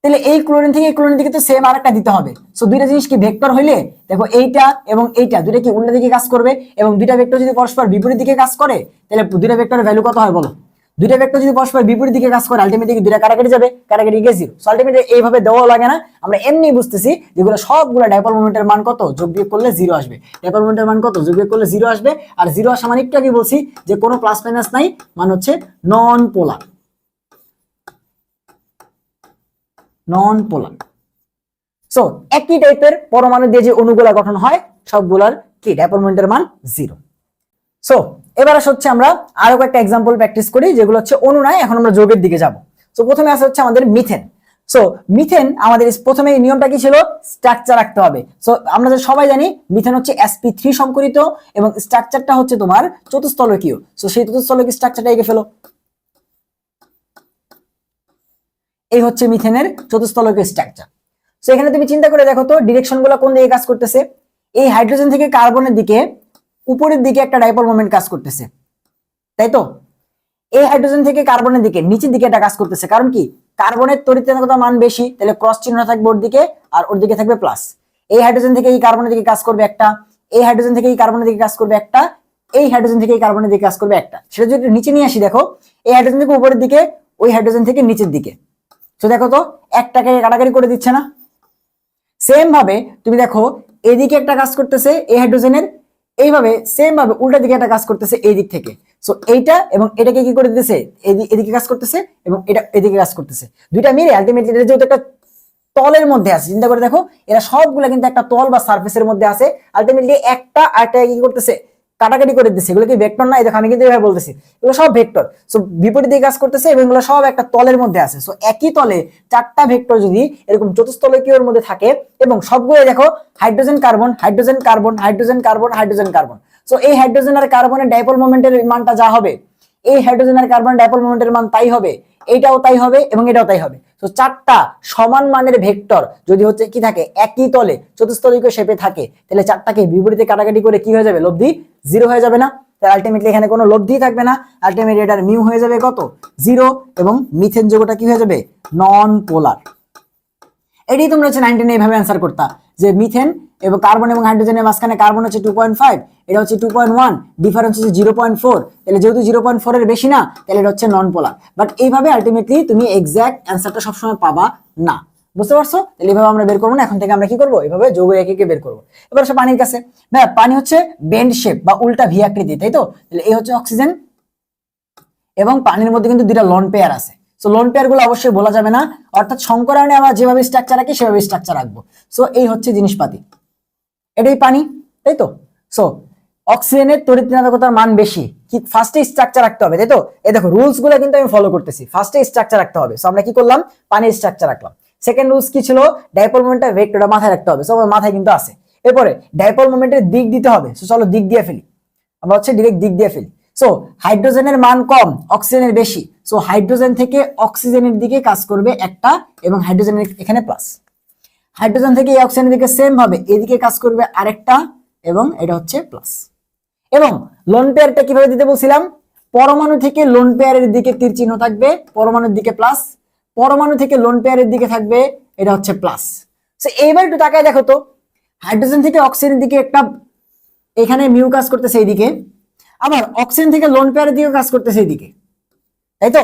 তাহলে এই ক্লোরিন থেকে এই ক্লোরিনের দিকে তো সেম আরেকটা দিতে হবে। সো দুইটা জিনিস কি ভেক্টর হইলে, দেখো এইটা এবং এইটা দুইটা কি উল্টা দিকে কাজ করবে, এবং দুইটা ভেক্টর যদি পরস্পর বিপরীত দিকে কাজ করে তাহলে দুইটা ভেক্টরের ভ্যালু কত হয় বলো? দুইটা ভেক্টর যদি পরস্পর বিপরীত দিকে কাজ করে আলটিমেটলি দুইটা কাটাকাটি যাবে, কাটাকাটি গিয়ে জিরো। সো আলটিমেটলি এইভাবে দেওয়া লাগে না, আমরা এমনি বুঝতেছি যেগুলো সবগুলো ডাইপোল মোমেন্টের মান কত, যোগ বিয়োগ করলে জিরো আসবে। ডাইপোল মোমেন্টের মান কত, যোগ বিয়োগ করলে জিরো আসবে। আর জিরো আসা মানে একটু আগে বলছি যে কোনো প্লাস মাইনাস নাই, মানে হচ্ছে নন পোলার, নন পোলার। সো একই টাইপের পরমাণু দিয়ে যে অণুগুলা গঠন হয় সবগুলার কি ডাইপোল মোমেন্টের মান জিরো। সো এবার হচ্ছে আমরা আরো কয়েকটা এক্সাম্পল প্র্যাকটিস করি যেগুলো হচ্ছে অণু নাই, এখন আমরা যৌগের দিকে যাব। সো প্রথমে আছে হচ্ছে আমাদের মিথেন। সো মিথেন আমাদের প্রথমে নিয়মটা কি ছিল, স্ট্রাকচার রাখতে হবে। সো আমরা সবাই জানি মিথেন হচ্ছে sp3 সংকরিত এবং স্ট্রাকচারটা হচ্ছে তোমার চতুস্তলকীয়। সো সেই চতুস্তলকীয় স্ট্রাকচারটা এঁকে ফেলো। এই হচ্ছে মিথেনের চতুস্তলকীয় স্ট্রাকচার। সো এখানে তুমি চিন্তা করে দেখো তো ডিরেকশন গুলো কোন দিকে কাজ করতেছে। এই হাইড্রোজেন থেকে কার্বনের দিকে উপরের দিকে একটা ডাইপোল মোমেন্ট কাজ করতেছে, তাই তো? এই হাইড্রোজেন থেকে কার্বনের দিকে নিচের দিকে একটা কাজ করতেছে, কারণ কি কার্বনের তড়িৎচুম্বকতার মান বেশি, তাহলে ক্রস চিহ্ন থাকবে ওর দিকে আর ওর দিকে থাকবে প্লাস। এই হাইড্রোজেন থেকে এই কার্বনের দিকে কাজ করবে একটা, এই হাইড্রোজেন থেকে এই কার্বনের দিকে কাজ করবে একটা, এই হাইড্রোজেন থেকে এই কার্বনের দিকে কাজ করবে একটা। সেটা যদি নিচে নিয়ে আসি, দেখো এই হাইড্রোজেন থেকে উপরের দিকে, ওই হাইড্রোজেন থেকে নিচের দিকে। তো দেখো তো একটাকে কাটাকাটি করে দিচ্ছে না? সেম ভাবে তুমি দেখো এদিকে একটা কাজ করতেছে এই হাইড্রোজেনের, এইভাবে সেম ভাবে উল্টা দিকে একটা কাজ করতেছে এই দিক থেকে। সো এইটা এবং এটাকে কি করে দিতেছে, এদিকে কাজ করতেছে এবং এটা এদিকে কাজ করতেছে, দুইটা মিলে আলটিমেটলি এটা যেহেতু একটা তলের মধ্যে আছে, চিন্তা করে দেখো এরা সবগুলা কিন্তু একটা তল বা সারফেসের মধ্যে আছে, আলটিমেটলি একটা আরেকটা কি করতেছে, কাটাকাটি করে দিচ্ছে। এগুলো কি ভেক্টর না? দেখো আমি কিন্তু এভাবে বলতেছি এগুলো সব ভেক্টর। সো বিপরীত দিকে কাজ করতেছে এবং এগুলো সব একটা তলের মধ্যে আছে। সো একই তলে চারটা ভেক্টর যদি এরকম চতুস্তলকীয়র মধ্যে থাকে এবং সবগুলো দেখো hydrogen carbon hydrogen carbon hydrogen carbon hydrogen carbon, so এই হাইড্রোজেন আর কার্বনের ডাইপোল মোমেন্টের মানটা যা হবে, এই হাইড্রোজেন আর কার্বন ডাইপোল মোমেন্টের মান তাই হবে, এইটাও তাই হবে এবং এটাও তাই হবে। তো চারটা সমান মানের ভেক্টর যদি হচ্ছে কি থাকে একই তলে চতুস্তলিকীয় শেপে থাকে, তাহলে চারটাকে বিপরীতে কাটাকাটি করে কি হয়ে যাবে, লব্ধি জিরো হয়ে যাবে না? তাহলে আলটিমেটলি এখানে কোনো লব্ধি থাকবে না, আলটিমেটলি এটার মিউ হয়ে যাবে কত, জিরো, এবং মিথেন যৌগটা কি হয়ে যাবে, নন পোলার। এটাই তোমরা হচ্ছে 19 এইভাবে অ্যান্সার করতা যে মিথেন এবং কার্বন এবং হাইড্রোজেনের মাঝখানে কার্বন হচ্ছে 2.5, এটা হচ্ছে 2.1, ডিফারেন্স হচ্ছে 0.4, তাহলে যেহেতু 0.4 এর বেশি না তাহলে এটা হচ্ছে নন পোলার। বাট এইভাবে আলটিমেটলি তুমি এক্সাক্ট অ্যান্সারটা সবসময় পাবা না, বুঝতে পারছো? তাহলে এইভাবে আমরা বের করবো না, এখন থেকে আমরা কি করবো, এইভাবে যৌগ একে বের করবো। এবার আসে পানির কাছে। হ্যাঁ, পানি হচ্ছে বেন্ড শেপ বা উল্টা ভি আকৃতি, তাই তো? তাহলে এই হচ্ছে অক্সিজেন এবং পানির মধ্যে কিন্তু দুইটা লোন পেয়ার আছে। সো লোন পেয়ার গুলো অবশ্যই বলা যাবে না, অর্থাৎ সংকরায়নে আমরা যেভাবে স্ট্রাকচার রাখি সেভাবে স্ট্রাকচার রাখবো। সো এই হচ্ছে জিনিসপাতি, এটাই পানি, তাই তো? সো অক্সিজেনের তড়িৎ-ঋণাত্মকতার মান বেশি, কি ফার্স্টে স্ট্রাকচার রাখতে হবে, তাই তো? এই দেখো রুলস গুলো কিন্তু আমি ফলো করতেছি, ফার্স্টে স্ট্রাকচার রাখতে হবে। সো আমরা কি করলাম, পানির স্ট্রাকচার রাখলাম। সেকেন্ড রুলস কি ছিল, ডাইপোল মোমেন্টের ভেক্টরটা মাথায় রাখতে হবে। সো আমার মাথায় কিন্তু আছে। এরপরে ডাইপোল মোমেন্টের দিক দিতে হবে। সো চলো দিক দিয়ে ফেলি, আমরা হচ্ছে ডিরেক্ট দিক দিয়ে ফেলি। সো হাইড্রোজেনের মান কম, অক্সিজেনের বেশি, সো হাইড্রোজেন থেকে অক্সিজেনের দিকে কাজ করবে একটা এবং হাইড্রোজেনের এখানে প্লাস। হাইড্রোজেন থেকে এই অক্সিজেনের দিকে সেম ভাবে এদিকে কাজ করবে আরেকটা এবং এটা হচ্ছে প্লাস। এবং লোন পেয়ারটা কিভাবে দিতে বলছিলাম, পরমাণু থেকে লোন পেয়ারের দিকে তীর চিহ্ন থাকবে, পরমাণুর দিকে প্লাস, পরমাণু থেকে লোন পেয়ারের দিকে থাকবে এটা হচ্ছে প্লাস। সো এইবার একটু তাকায় দেখো তো, হাইড্রোজেন থেকে অক্সিজেনের দিকে একটা এখানে মিউ কাজ করতেছে এইদিকে, আবার অক্সিজেন থেকে লোন পেয়ারের দিকে কাজ করতেছে এইদিকে, তাই তো?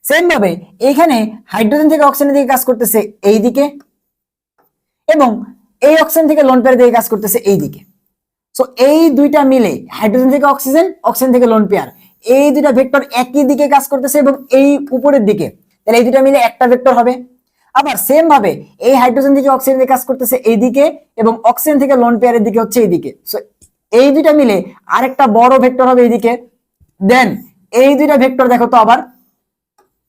সেম ভাবে এখানে হাইড্রোজেন থেকে অক্সিজেনের দিকে কাজ করতেছে এইদিকে এবং এই অক্সিজেন থেকে লোন পেয়ারের দিকে কাজ করতেছে এইদিকে। সো এই দুইটা মিলে হাইড্রোজেন থেকে অক্সিজেন, অক্সিজেন থেকে লোন পেয়ার, এই দুটা ভেক্টর একই দিকে কাজ করতেছে এবং এই উপরের দিকে, তাহলে এই দুটা মিলে একটা ভেক্টর হবে। আবার সেম ভাবে এই হাইড্রোজেন থেকে অক্সিজেন কাজ করতেছে এই দিকে এবং অক্সিজেন থেকে লোন পেয়ারের দিকে হচ্ছে এইদিকে, সো এই দুইটা মিলে আরেকটা বড় ভেক্টর হবে এইদিকে। দেন এই দুইটা ভেক্টর দেখো তো আবার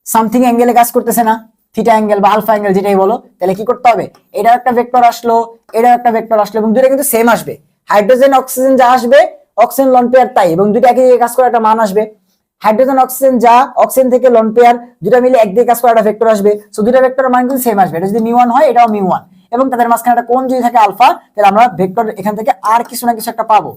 সামথিং অ্যাঙ্গেলে কাজ করতেছে না, থিটা অ্যাঙ্গেল বা আলফা অ্যাঙ্গেল যেটাই বলো, তাহলে কি করতে হবে, এটা একটা ভেক্টর আসলো, এটা একটা ভেক্টর আসলো এবং দুইটা কিন্তু সেম আসবে। হাইড্রোজেন অক্সিজেন যা আসবে অক্সিজেন লোন পেয়ার তাই, এবং দুইটা একই দিকে কাজ করে একটা মান আসবে। হাইড্রোজেন অক্সিজেন যা, অক্সিজেন থেকে লোন পেয়ার দুইটা মিলে একদিকে কাজ করে একটা ভেক্টর আসবে। সো দুইটা ভেক্টরের মান কিন্তু সেম আসবে, এটা যদি মিউ ওয়ান হয় এটাও মিউ ওয়ান, এবং তাদের মাঝখানে একটা কোণ যদি থাকে আলফা, তাহলে আমরা ভেক্টর এখান থেকে আর কিছু না কিছু একটা পাবো,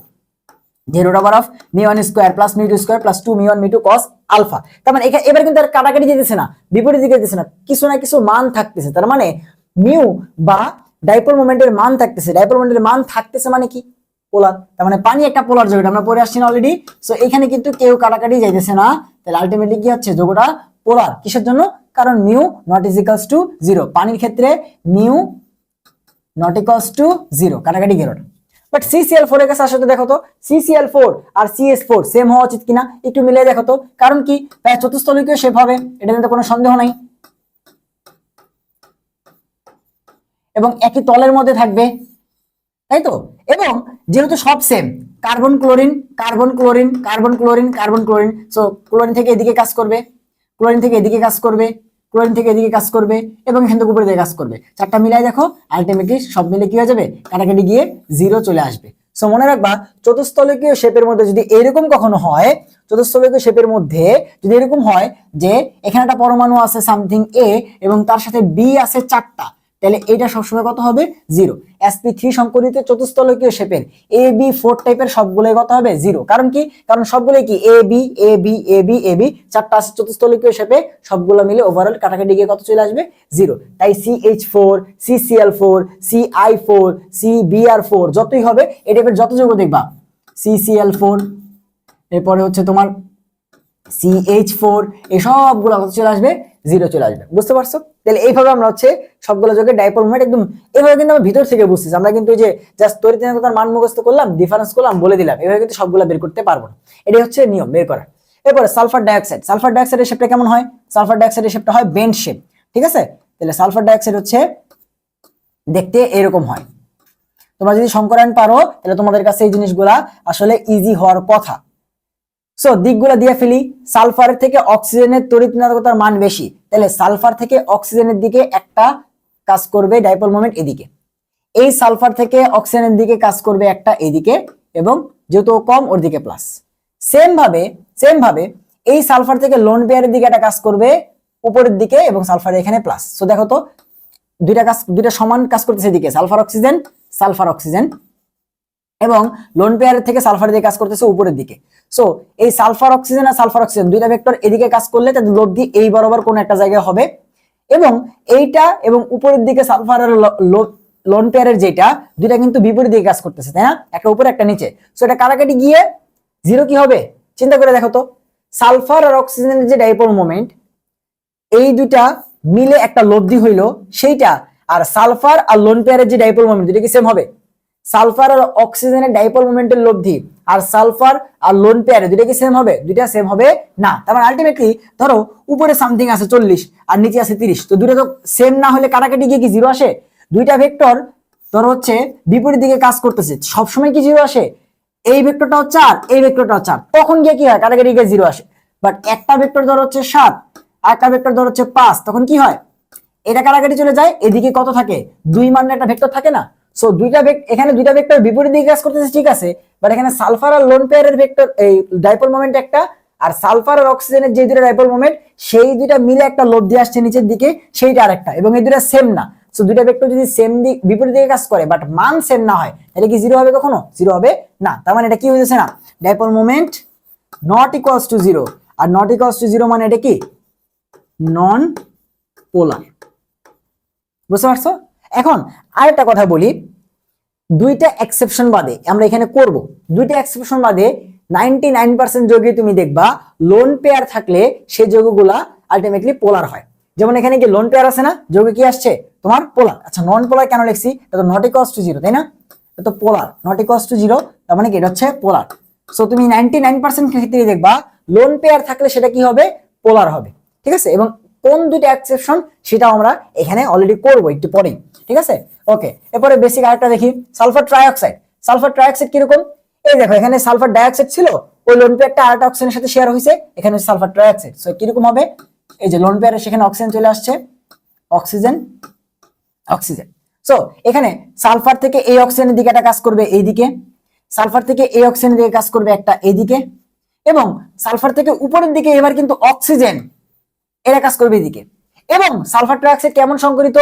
যে root over of mu one square plus mu two square plus 2 mu one mu two cos alpha. তার মানে এবার কিন্তু আর কাটাকাটি যেতেছে না, বিপরীত দিকে যেতেছে না, কিছু না কিছু মান থাকতেছে। তার মানে মিউ বা ডাইপোল মোমেন্টের মান থাকতেছে, ডাইপোল মোমেন্টের মান থাকতেছে মানে কি, পোলার। তার মানে পানি একটা পোলার যৌগ, আমরা পড়ে আসছি না অলরেডি। সো এখানে কিন্তু কেউ কাটাকাটি যাইতেছে না, তাহলে আলটিমেটলি কি হচ্ছে, যৌগটা পোলার। কিসের জন্য, কারণ mu not is equals two 0, পানির ক্ষেত্রে মিউ নট ইকুয়ালস টু 0, কাটাকাটি গেল না। বাট CCl4 এর কাছে আসলে দেখো তো, CCl4 আর CH4 সেম হওয়া উচিত কিনা একটু মিলিয়ে দেখো তো, কারণ কি প্রায় চতুস্থলিকীয় শেপ হবে, এটা নিয়ে তো কোনো সন্দেহ নাই, এবং একই তলের মধ্যে থাকবে, তাই তো। এবং যেহেতু সব same, carbon chlorine carbon chlorine carbon chlorine carbon chlorine, so chlorine থেকে এদিকে কাজ করবে, ক্লোরিন থেকে এদিকে কাজ করবে, ক্লোরিন থেকে এদিকে কাজ করবে, এবং এখান থেকে উপরে দিকে কাজ করবে, চারটা মিলাই দেখো, আলটিমেটলি সব মিলে কি হয়ে যাবে, কাটাকাটি গিয়ে 0 চলে আসবে। সো মনে রাখবা, চতুস্থলিকীয় শেপের মধ্যে যদি এরকম কখনো হয়, চতুস্থলিকীয় শেপের মধ্যে যদি এরকম হয় যে এখানে একটা পরমাণু আছে সামথিং এ এবং তার সাথে বি আছে 4টা, তাহলে এটা সবসময় কত হবে, 0। sp3 সংকরিত চতুস্থলকীয় শেপের ab4 টাইপের সবগুলোই কত হবে, 0। কারণ কি, কারণ সবগুলোই কি ab ab ab ab, 4টা আছে চতুস্থলকীয় শেপে, সবগুলো মিলে ওভারঅল কাটাকাটি গিয়ে কত চলে আসবে, 0। তাই CH4 CCl4 CI4 CBr4 যতই হবে, এই টাইপের যত যৌগ দেখবা, CCl4 এরপরে হচ্ছে তোমার CH4, এই সবগুলো কত চলে আসবে, 0 চলে আসবে। বুঝতে পারছো? তাহলে এইভাবে আমরা হচ্ছে সবগুলো যোগে ডাইপোল মোমেন্ট একদম এইভাবে কিন্তু আমরা ভিতর থেকে বুঝতেছি, আমরা কিন্তু যে জাস্ট তড়িৎচুম্বকতার মান মুখস্থ করলাম, ডিফারেন্স করলাম, বলে দিলাম, এভাবে কিন্তু সবগুলো বের করতে পারবো না, এটাই হচ্ছে নিয়ম বের করার। এরপরে সালফার ডাইঅক্সাইড, সালফার ডাইঅক্সাইডের শেপটা কেমন হয়, সালফার ডাইঅক্সাইডের শেপটা হয় বেন্ড শেপ, ঠিক আছে। তাহলে সালফার ডাইঅক্সাইড হচ্ছে দেখতে এরকম হয়। তোমরা যদি সংকরায়ন পারো তাহলে তোমাদের কাছে এই জিনিসগুলা আসলে ইজি হওয়ার কথা। সো দিকগুলো দিয়ে ফেলি, সালফারের থেকে অক্সিজেনের তড়িৎ-ঋণাত্মকতার মান বেশি, তাহলে সালফার থেকে অক্সিজেনের দিকে একটা কাজ করবে ডাইপোল মোমেন্ট এদিকে, এই সালফার থেকে অক্সিজেনের দিকে কাজ করবে একটা এদিকে, এবং যেহেতু কম ওর দিকে প্লাস। সেম ভাবে এই সালফার থেকে লোন পেয়ারের দিকে একটা কাজ করবে উপরের দিকে, এবং সালফার এখানে প্লাস। সো দেখো তো দুইটা সমান কাজ করতেছে এদিকে, সালফার অক্সিজেন, এবং লোন পেয়ারের থেকে সালফার দিয়ে কাজ করতেছে উপরের দিকে। সো এই সালফার অক্সিজেন আর সালফার অক্সিজেন দুইটা ভেক্টর এদিকে কাজ করলে তাদের লব্ধি এই বরাবর কোন একটা জায়গায় হবে, এবং এইটা এবং উপরের দিকে সালফার আর লোন পেয়ারের যেটা, দুইটা কিন্তু বিপরীত দিকে কাজ করতেছে, তাই না, একটা উপরে একটা নিচে। সো এটা কাটাকাটি গিয়ে 0 কি হবে, চিন্তা করে দেখো তো, সালফার আর অক্সিজেনের যে ডাইপোল মোমেন্ট, এই দুইটা মিলে একটা লব্ধি হইলো সেইটা, আর সালফার আর লোন পেয়ারের যে ডাইপোল মোমেন্ট, দুইটা কি সেম হবে, সালফার আর অক্সিজেনের ডাইপোল মোমেন্টের লব্ধি আর সালফার আর লোন পেয়ারে দুইটা কি সেম হবে, দুইটা সেম হবে না। তার মানে আলটিমেটলি ধরো উপরে সামথিং আছে 40 আর নিচে আছে 30, তো দুইটা তো সেম না হলে কাটাকাটি গিয়ে কি 0 আসে, দুইটা ভেক্টর ধরো হচ্ছে বিপরীত দিকে কাজ করতেছে, সবসময় কি 0 আসে, এই ভেক্টরটাও 4 এই ভেক্টরটাও 4, তখন গিয়ে কি হয়, কাটাকাটি গিয়ে 0 আসে। বাট একটা ভেক্টর ধরো হচ্ছে 7 আর একটা ভেক্টর ধরো হচ্ছে 5, তখন কি হয়, এটা কাটাকাটি চলে যায়, এদিকে কত থাকে, 2 মানের একটা ভেক্টর থাকে না। সো এখানে দুইটা ভেক্টর বিপরীত দিকে কাজ করতেছে, ঠিক আছে, বাট এখানে সালফার আর লোন পেয়ারের ভেক্টর এই ডাইপোল মোমেন্ট একটা, আর সালফার আর অক্সিজেনের যে দুইটা ডাইপোল মোমেন্ট সেই দুইটা মিলে একটা লব্ধি আসছে নিচের দিকে, সেইটা আরেকটা, এবং এই দুইটা সেম না। সো দুইটা ভেক্টর যদি সেম বিপরীত দিকে কাজ করে বাট মান সেম না হয়, তাহলে কি 0 হবে, কখনো 0 হবে না। তার মানে এটা কি হয়েছে না, dipole moment not equals to 0, are not equals to 0 মানে এটা কি নন পোলার। বুঝতে পারছো? এখন আরেকটা কথা বলি, দুইটা এক্সেপশন বাদে আমরা এখানে করব, দুইটা এক্সেপশন বাদে 99% যৌগে তুমি দেখবা লোন পেয়ার থাকলে সেই যৌগগুলা আলটিমেটলি পোলার হয়। যেমন এখানে কি লোন পেয়ার আছে না, যৌগে কি আসছে তোমার পোলার। আচ্ছা নন পোলার কেন লিখছি, এটা তো নট ইকুয়ালস টু 0, তাই না, এটা তো পোলার, নট ইকুয়ালস টু 0, তার মানে কি এটা হচ্ছে পোলার। সো তুমি 99% ক্ষেত্রে দেখবা লোন পেয়ার থাকলে সেটা কি হবে, পোলার হবে। ঠিক আছে, এবং কোন দুইটা এক্সেপশন সেটাও আমরা এখানে অলরেডি করবো একটু পরেই। ঠিক আছে, ওকে। এরপরে বেসিক আরেকটা দেখি, সালফার ট্রাইঅক্সাইড। সালফার ট্রাইঅক্সাইড কিরকম, এই দেখো এখানে সালফার ডাইঅক্সাইড ছিল, ওই লোন পেয়ারটা আরেকটা অক্সিজেনের সাথে শেয়ার হয়েছে, এখানে সালফার ট্রাইঅক্সাইড। সো কিরকম হবে, এই যে লোন পেয়ারে সেখানে অক্সিজেন চলে আসছে, অক্সিজেন অক্সিজেন। সো এখানে সালফার থেকে এই অক্সিজেনের দিকে একটা কাজ করবে এইদিকে, সালফার থেকে এই অক্সিজেনের দিকে কাজ করবে একটা এইদিকে, এবং সালফার থেকে উপরের দিকে এবার কিন্তু অক্সিজেন এরা কাজ করবে এদিকে। এবং সালফার ট্রাইঅক্সাইড কেমন সংকরিত,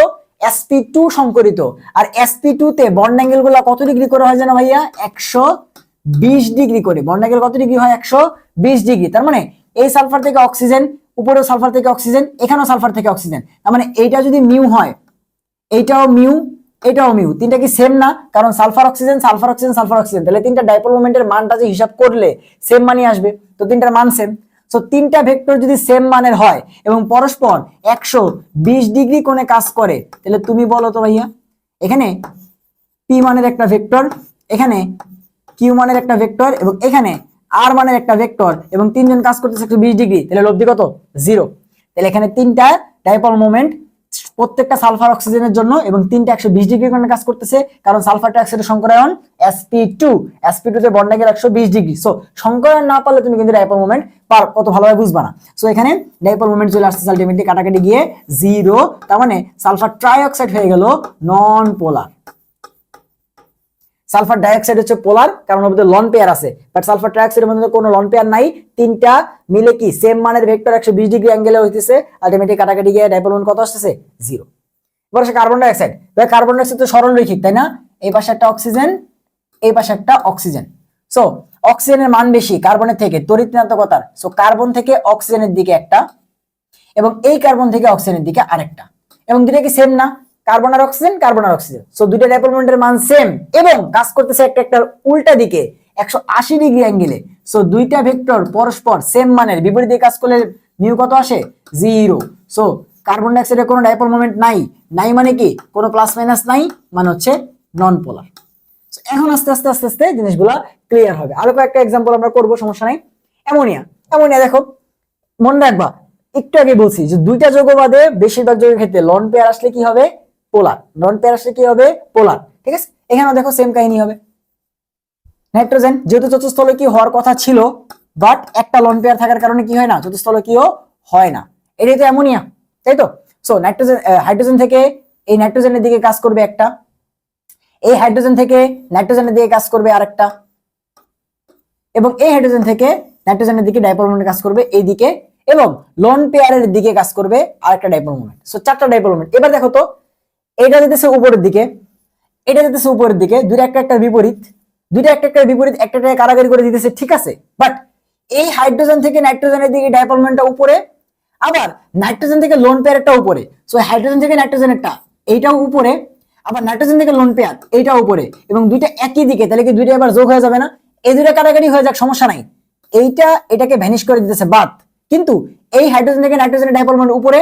sp2 সংকরিত। আর sp2 তে বন্ড অ্যাঙ্গেল গুলো কত ডিগ্রি করে হয় জানো ভাইয়া, 120 ডিগ্রি করে। বন্ড অ্যাঙ্গেল কত ডিগ্রি হয়, 120 ডিগ্রি। তার মানে এই সালফার থেকে অক্সিজেন, উপরেও সালফার থেকে অক্সিজেন, এখানেও সালফার থেকে অক্সিজেন, তার মানে এইটা যদি মিউ হয়, এইটাও মিউ, এটাও মিউ, তিনটা কি সেম না? কারণ sulphur oxygen sulphur oxygen sulphur oxygen, তাহলে তিনটা ডাইপোল মোমেন্টের মানটা যে হিসাব করলে সেম মানই আসবে, তো তিনটার মান সেম। সো তিনটা ভেক্টর যদি সেম মানের হয় এবং পরস্পর 120 ডিগ্রি কোণে কাজ করে, তাহলে তুমি বলো তো ভাইয়া, এখানে পি মানের একটা ভেক্টর, এখানে কিউ মানের একটা ভেক্টর, এবং এখানে আর মানের একটা ভেক্টর, এবং তিনজন কাজ করতেছে 120 ডিগ্রি, তাহলে লব্ধি কত, 0। তাহলে এখানে তিনটা ডাইপোল মোমেন্ট প্রত্যেকটা সালফার অক্সিজেনের জন্য, এবং তিনটা 120 ডিগ্রি কোণে কাজ করতেছে, কারণ সালফার ট্রাইঅক্সাইডের সংকরায়ন sp2 তে বন্ড অ্যাঙ্গেল 120 ডিগ্রি। সো সংকরায়ন না পারলে তুমি কিন্তু ডাইপোল মোমেন্ট কত ভালোভাবে বুঝবা না। সো এখানে ডাইপোল মোমেন্ট চলে আসছে আলটিমেটলি কাটাকাটি গিয়ে 0, তার মানে সালফার ট্রাইঅক্সাইড হয়ে গেল নন পোলার। সালফার ডাইঅক্সাইড হচ্ছে পোলার, কারণ ওর মধ্যে লন পেয়ার আছে, বাট সালফার ট্রাইঅক্সাইডের মধ্যে কোনো লন পেয়ার নাই। তিনটা মিলে কি সেম মানের ভেক্টর 120 ডিগ্রি অ্যাঙ্গেলে হইতেছে, আলটিমেটলি কাটাকাটি গিয়ে ডাইপোল মোমেন্ট কত আসছে, 0। এবার আসে কার্বন ডাইঅক্সাইড। কার্বন ডাইঅক্সাইড তো সরলরৈখিক, তাই না? এই পাশে একটা অক্সিজেন, এই পাশে একটা অক্সিজেন। সো অক্সিজেনের মান বেশি কার্বনের থেকে, তড়িৎ ঋণাত্মকতার। সো কার্বন থেকে অক্সিজেনের দিকে একটা, এবং এই কার্বন থেকে অক্সিজেনের দিকে আরেকটা, এবং দুটো কি সেম না, কার্বন আর অক্সিজেন, কার্বন আর অক্সিজেন। সো দুইটা ডাইপোল মোমেন্টের মান সেম, এবং কাজ করতেছে একটা একটা উল্টা দিকে 180 ডিগ্রি অ্যাঙ্গেলে। সো দুইটা ভেক্টর পরস্পর সেম মানের, বিপরীত দিকে কাজ করলে মিউ কত আসে, 0। সো কার্বন ডাইঅক্সাইডের কোনো ডাইপোল মোমেন্ট নাই, নাই মানে কি কোনো প্লাস মাইনাস নাই, মানে হচ্ছে নন পোলার। এখন আস্তে আস্তে আস্তে আস্তে জিনিসগুলো ক্লিয়ার হবে। আরো কয়েকটা এক্সাম্পল আমরা করবো, সমস্যা নাই। অ্যামোনিয়া, অ্যামোনিয়া দেখো, মনে রাখবা একটু আগে বলছি যে দুইটা যৌগ বাদে বেশিরভাগ যৌগের ক্ষেত্রে লন পেয়ার আসলে কি হবে, পোলার। নন পেয়ার আসলে কি হবে, পোলার। ঠিক আছে, এখানেও দেখো সেম কাহিনী হবে। নাইট্রোজেন যেহেতু চতুস্থলকীয় হওয়ার কথা ছিল, বাট একটা লন পেয়ার থাকার কারণে কি হয় না, চতুস্থলকীয় হয় না। এটাই তো অ্যামোনিয়া, তাই তো? সো নাইট্রোজেন, হাইড্রোজেন থেকে এই নাইট্রোজেনের দিকে কাজ করবে একটা, এই হাইড্রোজেন থেকে নাইট্রোজেনের দিকে কাজ করবে আরেকটা, এবং এই হাইড্রোজেন থেকে নাইট্রোজেনের দিকে ডাইপোল মোমেন্ট কাজ করবে এইদিকে, এবং লোন পেয়ারের দিকে কাজ করবে আরেকটা ডাইপোল মোমেন্ট। সো চারটা ডাইপোল মোমেন্ট। এবার দেখো তো, এটা যেতেছে উপরের দিকে, এটা যেতেছে উপরের দিকে, দুইটা একটা একটা বিপরীত, দুইটা একটা একটা বিপরীত, একটা কারাগারি করে দিতেছে, ঠিক আছে। বাট এই হাইড্রোজেন থেকে নাইট্রোজেনের দিকে ডাইপোল মোমেন্টটা উপরে, আবার নাইট্রোজেন থেকে লোন পেয়ারটা উপরে। সো হাইড্রোজেন থেকে নাইট্রোজেনেরটা এইটাও উপরে, আবার নাইট্রোজেন থেকে লোন পেয়ার এইটাও উপরে, এবং দুইটা একই দিকে, তাহলে কি দুইটা এবার যোগ হয়ে যাবে না? এই দুইটা কাটাকাটি হয়ে যাক, সমস্যা নাই। এইটা এটাকে ভ্যানিশ করে দিতেছে বাদ, কিন্তু এই হাইড্রোজেন থেকে নাইট্রোজেনের ডাইপোল মোমেন্ট উপরে,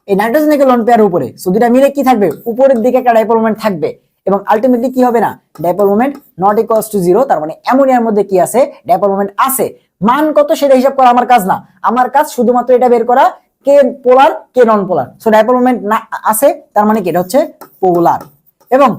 এই নাইট্রোজেন থেকে লোন পেয়ার উপরে। সো দুইটা মিলে কি থাকবে, উপরের দিকে একটা ডাইপোল মোমেন্ট থাকবে, এবং আলটিমেটলি কি হবে না, dipole moment not equals to 0। তার মানে অ্যামোনিয়ার মধ্যে কি আছে, ডাইপোল মোমেন্ট আছে। মান কত সেটা হিসাব করা আমার কাজ না, আমার কাজ শুধুমাত্র এটা বের করা কে পোলার কে নন পোলার। সো ডাইপোল মোমেন্ট না আছে, তার মানে কি এটা হচ্ছে পোলার। এবং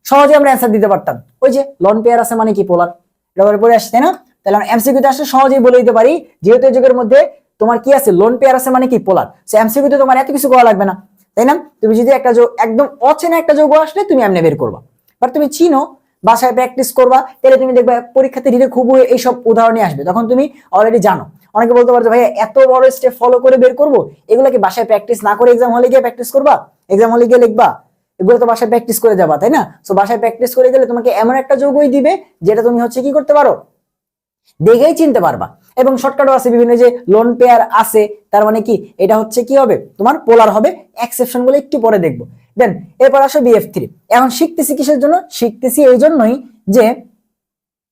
সহজে আমরা অ্যান্সার দিতে পারতাম, ওই যে লন পেয়ার আছে মানে কি পোলার, এটা পরে আসছে, তাই না? তাহলে আমরা এমসিকিউতে আসলে সহজেই বলে দিতে পারি, যেহেতু এই যুগের মধ্যে তোমার কি আছে, লোন পেয়ার আছে মানে কি পোলার। সো এমসিকিউতে তোমার এত কিছু করা লাগবে না, তাই না? তুমি যদি একটা একদম অচেনা একটা যৌগ আসলে তুমি এমনি বের করবা, বাট তুমি চিনো, বাসায় প্র্যাকটিস করবা, তাহলে তুমি দেখবে পরীক্ষাতে দিলে খুব এইসব উদাহরণই আসবে, তখন তুমি অলরেডি জানো। অনেকে বলতে পারছো ভাই এত বড় স্টেপ ফলো করে বের করবো, এগুলো কি বাসায় প্র্যাকটিস না করে এক্সাম হলে গিয়ে প্র্যাকটিস করবা, এক্সাম হলে গিয়ে লিখবা? এগুলো তো বাসায় প্র্যাকটিস করে যাবা, তাই না? সো বাসায় প্র্যাকটিস করে গেলে তোমাকে এমন একটা যৌগই দিবে যেটা তুমি হচ্ছে কি করতে পারো, দেখেই চিনতে পারবা। এবং শর্টকাটও আছে বিভিন্ন, যে লোন পেয়ার আছে তার মানে কি এটা হচ্ছে কি হবে, তোমার পোলার হবে। এক্সেপশন গুলো একটু পরে দেখবো। দেন এরপর আসো BF3। এখন শিখতেছি কিসের জন্য, শিখতেছি এই জন্যই যে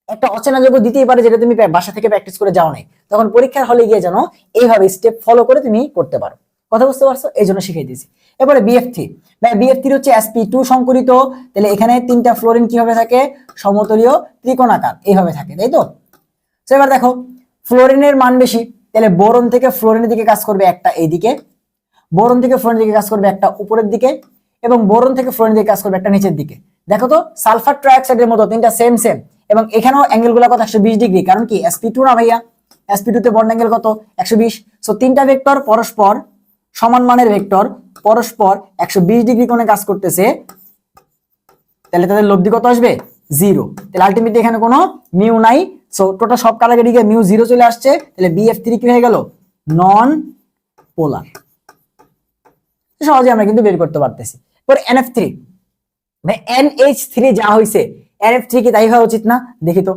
একটা অচেনা যৌগ দিতেই পারে যেটা তুমি বাসা থেকে প্র্যাকটিস করে যাও নাই, তখন পরীক্ষার হলে গিয়ে যেন এইভাবে স্টেপ ফলো করে তুমি করতে পারো। কথা বুঝতে পারছো? এই জন্য শিখিয়ে দিয়েছি। এরপরে BF3, BF3 হচ্ছে sp2 সংকরিত, তাহলে এখানে তিনটা ফ্লোরিন কিভাবে থাকে, সমতলীয় ত্রিকোণাকার এইভাবে থাকে, তাই তো? এবার দেখো ফ্লোরিনের মান বেশি, তাহলে বোরন থেকে ফ্লোরিনের দিকে কাজ করবে একটা এইদিকে, বোরন থেকে ফ্লোরিনের দিকে কাজ করবে একটা উপরের দিকে, এবং বোরন থেকে ফ্লোরিনের দিকে কাজ করবে একটা নিচের দিকে। দেখো তো সালফার ট্রাইঅক্সাইডের মতো তিনটা সেম সেম, এবং এখানেও অ্যাঙ্গেল গুলো কত 120 ডিগ্রি, কারণ কি sp2 না ভাইয়া, sp2 তে বন্ড অ্যাঙ্গেল কত 120। সো তিনটা ভেক্টর পরস্পর সমান মানের ভেক্টর পরস্পর 120 ডিগ্রি কোণে কাজ করতেছে, তাহলে তাদের লব্ধি কত আসবে 0। তাহলে আলটিমেটলি এখানে কোনো মিউ নাই, সো টোটাল সব কাটাকাটি গিয়ে মিউ 0 চলে আসছে, তাহলে BF3 কি হয়ে গেল নন পোলার। সহজে আমরা কিন্তু বের করতে পারতেছি। পরে NF3, ভাই NH3 যা হইছে NF3 কি তাই হওয়া উচিত না? দেখি তো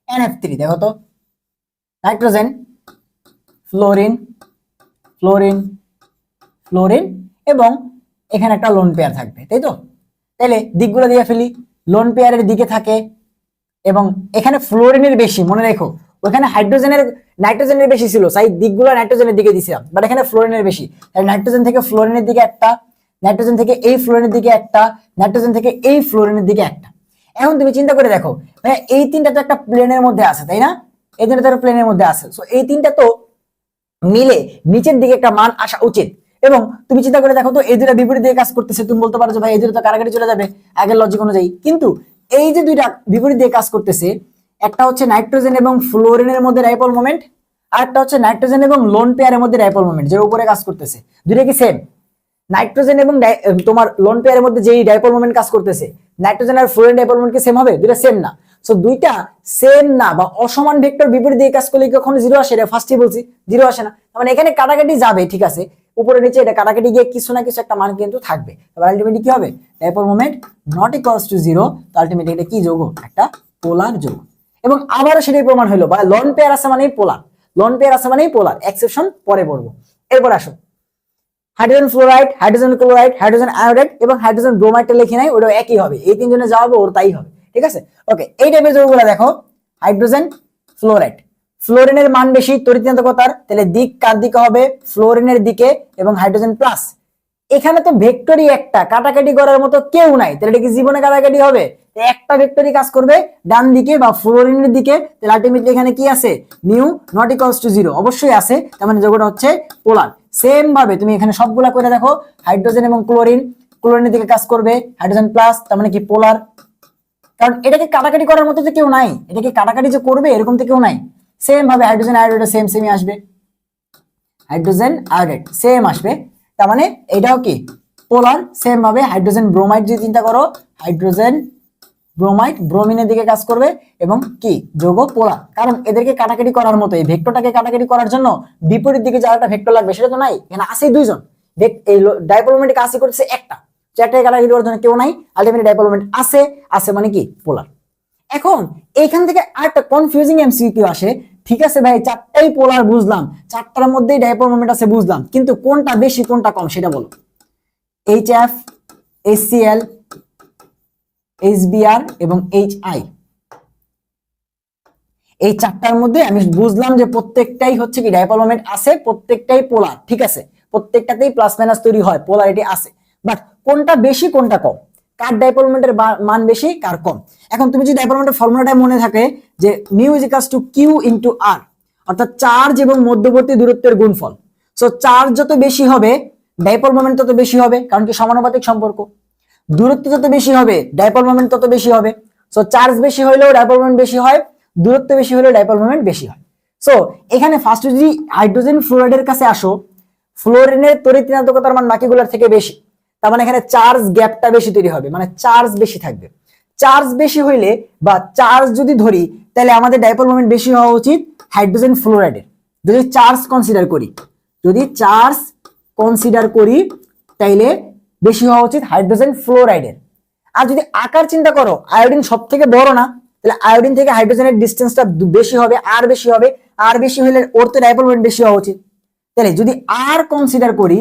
NF3 দেখো তো, নাইট্রোজেন ফ্লোরিন ফ্লোরিন ফ্লোরিন এবং এখানে একটা লোন পেয়ার থাকবে, তাই তো? তাহলে দিকগুলো দিয়ে ফেলি, লোন পেয়ারের দিকে থাকে এবং এখানে ফ্লোরিনের বেশি, মনে রেখো ওখানে নাইট্রোজেনের বেশি ছিল, তাই দিকগুলো নাইট্রোজেনের দিকে দিছিলাম, বাট এখানে ফ্লোরিনের বেশি, তাই নাইট্রোজেন থেকে ফ্লোরিনের দিকে একটা, নাইট্রোজেন থেকে এই ফ্লোরিনের দিকে একটা, নাইট্রোজেন থেকে এই ফ্লোরিনের দিকে একটা। এখন তুমি চিন্তা করে দেখো ভাই এই তিনটা তো একটা প্লেনের মধ্যে আছে, তাই না? এই তিনটা তো প্লেনের মধ্যে আছে, সো এই তিনটা তো মিলে নিচের দিকে একটা মান আসা উচিত। এবং তুমি চিন্তা করে দেখো তো এই দুটা বিপরীত দিকে কাজ করতেছে, তুমি বলতে পারো যে ভাই এই দুটো তো কারাকারি চলে যাবে আগের লজিক অনুযায়ী, কিন্তু এই যে দুইটা বিপরীত দিকে কাজ করতেছে, একটা হচ্ছে নাইট্রোজেন এবং ফ্লোরিনের মধ্যে ডাইপোল মোমেন্ট, আর একটা হচ্ছে নাইট্রোজেন এবং লোন পেয়ারের মধ্যে ডাইপোল মোমেন্ট, যের উপরে কাজ করতেছে, দুইটা কি সেম? নাইট্রোজেন এবং তোমার লোন পেয়ারের মধ্যে যেই ডাইপোল মোমেন্ট কাজ করতেছে, নাইট্রোজেন আর ফ্লোরিন ডাইপোল মোমেন্ট কি সেম হবে? দুইটা সেম না। সো দুইটা সেম না বা অসমান ভেক্টর বিপরীত দিকে কাজ করলে কখনো জিরো আসে? এটা ফার্স্টই বলছি জিরো আসে না, মানে এখানে কাটাকাটি যাবে, ঠিক আছে, উপরে নিচে এটা কাটাকাটি গিয়ে কিছু না কিছু একটা মান কিন্তু থাকবে, তবে আলটিমেটলি কি হবে dipole moment not equals to zero. তো আলটিমেটলি এটা কি যৌগ? একটা পোলার যৌগ। এবং আবারও সেটাই প্রমাণ হলো, বা লোন পেয়ার আছে মানেই পোলার, লোন পেয়ার আছে মানেই পোলার, এক্সেপশন পরে পড়বো। এরপর আসো hydrogen fluoride, hydrogen chloride, hydrogen iodide এবং হাইড্রোজেন ব্রোমাইডটা লিখে নাই, ওটা একই হবে, এই তিনজনে যা হবে ওর তাই হবে, ঠিক আছে? ওকে, এই টাইপের যৌগগুলো দেখো, হাইড্রোজেন ফ্লোরাইড, ফ্লোরিনের মান বেশি তড়িৎচুম্বকতার, তাহলে দিক কার দিকে হবে? ফ্লোরিনের দিকে, এবং হাইড্রোজেন প্লাস, এখানে তো ভেক্টরই একটা, কাটাকাটি করার মতো কেউ নাই, তাহলে এটা কি জীবনে কাটাকাটি হবে? একটা ভেক্টরই কাজ করবে ডান দিকে বা ফ্লোরিনের দিকে, তাহলে আলটিমেটলি এখানে কি আছে mu not equals to zero, অবশ্যই আছে, তার মানে যৌগটা হচ্ছে পোলার। সেম ভাবে তুমি এখানে সবগুলা করে দেখো, হাইড্রোজেন এবং ক্লোরিন, ক্লোরিনের দিকে কাজ করবে হাইড্রোজেন প্লাস, তার মানে কি পোলার, কারণ এটাকে কাটাকাটি করার মতো তো কেউ নাই, এটাকে কাটাকাটি যে করবে এরকম তো কেউ নাই। সেম ভাবে হাইড্রোজেন আয়োডাইড সেম সেমই আসবে, হাইড্রোজেন আয়োডাইড সেম আসবে, তার মানে এটাও কি পোলার। সেম ভাবে হাইড্রোজেন ব্রোমাইড যদি চিন্তা করো, হাইড্রোজেন ব্রোমাইড ব্রোমিনের দিকে কাজ করবে এবং কি যৌগ পোলার, কারণ এদেরকে কাটাকাটি করার মতো, এই ভেক্টরটাকে কাটাকাটি করার জন্য বিপরীত দিকে যার একটা ভেক্টর লাগবে সেটা তো নাই, এখানে আছে দুইজন, এই ডাইপোল মোমেন্ট কাজ করতেছে একটা, চারটাকে কাটাকাটি করার জন্য কেউ নাই, আলটিমেটলি ডাইপোল মোমেন্ট আছে, আছে মানে কি পোলার। এখন এইখান থেকে আরেকটা কনফিউজিং এমসিকিউ আসে, ঠিক আছে ভাই চারটাই পোলার বুঝলাম, চারটার মধ্যেই ডাইপোল মোমেন্ট আছে বুঝলাম, কিন্তু কোনটা বেশি কোনটা কম সেটা বলো। HF, HCl, HBr এবং HI, এই চারটার মধ্যে আমি বুঝলাম যে প্রত্যেকটাই হচ্ছে কি ডাইপোল মোমেন্ট আছে, প্রত্যেকটাই পোলার, ঠিক আছে, প্রত্যেকটাতেই প্লাস মাইনাস তৈরি হয়, পোলারিটি আছে, বাট কোনটা বেশি কোনটা কম, কার ডাইপোল মোমেন্টের মান বেশি কার কম। এখন তুমি যদি ডাইপোল মোমেন্টের ফর্মুলাটা মনে থাকে যে mu is equals to q into r, অর্থাৎ চার্জ এবং মধ্যবর্তী দূরত্বের গুণফল। সো চার্জ যত বেশি হবে ডাইপোল মোমেন্ট তত বেশি হবে, কারণ কি সমানুপাতিক সম্পর্ক, দূরত্ব যত বেশি হবে ডাইপোল মোমেন্ট তত বেশি হবে, সো চার্জ বেশি হইলেও ডাইপোল মোমেন্ট বেশি হয়, দূরত্ব বেশি হলেও ডাইপোল মোমেন্ট বেশি হয়। সো এখানে ফার্স্ট যদি হাইড্রোজেন ফ্লোরাইডের কাছে আসো, ফ্লোরিনের তড়িৎ-ঋণাত্মকতার মান বাকিগুলোর থেকে বেশি, তার মানে এখানে চার্জ গ্যাপটা বেশি তৈরি হবে, মানে চার্জ বেশি থাকবে। চার্জ বেশি হইলে বা চার্জ যদি ধরি, তাহলে আমাদের ডাইপোল মোমেন্ট বেশি হওয়া উচিত হাইড্রোজেন ফ্লোরাইডের, যদি চার্জ কনসিডার করি, যদি চার্জ কনসিডার করি তাইলে বেশি হওয়া উচিত হাইড্রোজেন ফ্লোরাইডের। আর যদি আকার চিন্তা করো, আয়োডিন সব থেকে বড় না, তাহলে আয়োডিন থেকে হাইড্রোজেনের ডিস্টেন্সটা বেশি হবে, আর বেশি হবে, আর বেশি হলে ওর তো ডাইপোল মোমেন্ট বেশি হওয়া উচিত। তাহলে যদি আর কনসিডার করি,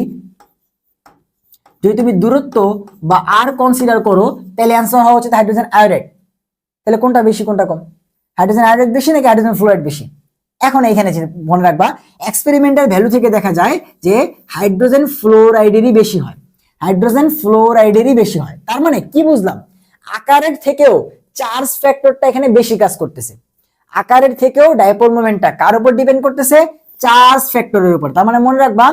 যদি তুমি দূরত্ব বা আর কনসিডার করো, তাহলে অ্যান্সার হওয়া উচিত হাইড্রোজেন আয়োডাইড। তাহলে কোনটা বেশি কোনটা কম? হাইড্রোজেন আয়োডাইড বেশি নাকি হাইড্রোজেন ফ্লোরাইড বেশি? এখন এইখানে মনে রাখবা এক্সপেরিমেন্টাল ভ্যালু থেকে দেখা যায় যে হাইড্রোজেন ফ্লোরাইডেরই বেশি হয়, হাইড্রোজেন ফ্লোরাইডেরই বেশি হয়। তার মানে কি বুঝলাম? আকারের থেকেও চার্জ ফ্যাক্টরটা এখানে বেশি কাজ করতেছে, আকারের থেকেও ডাইপোল মোমেন্টটা কার উপর ডিপেন্ড করতেছে? চার্জ ফ্যাক্টরের উপর। তার মানে মনে রাখবা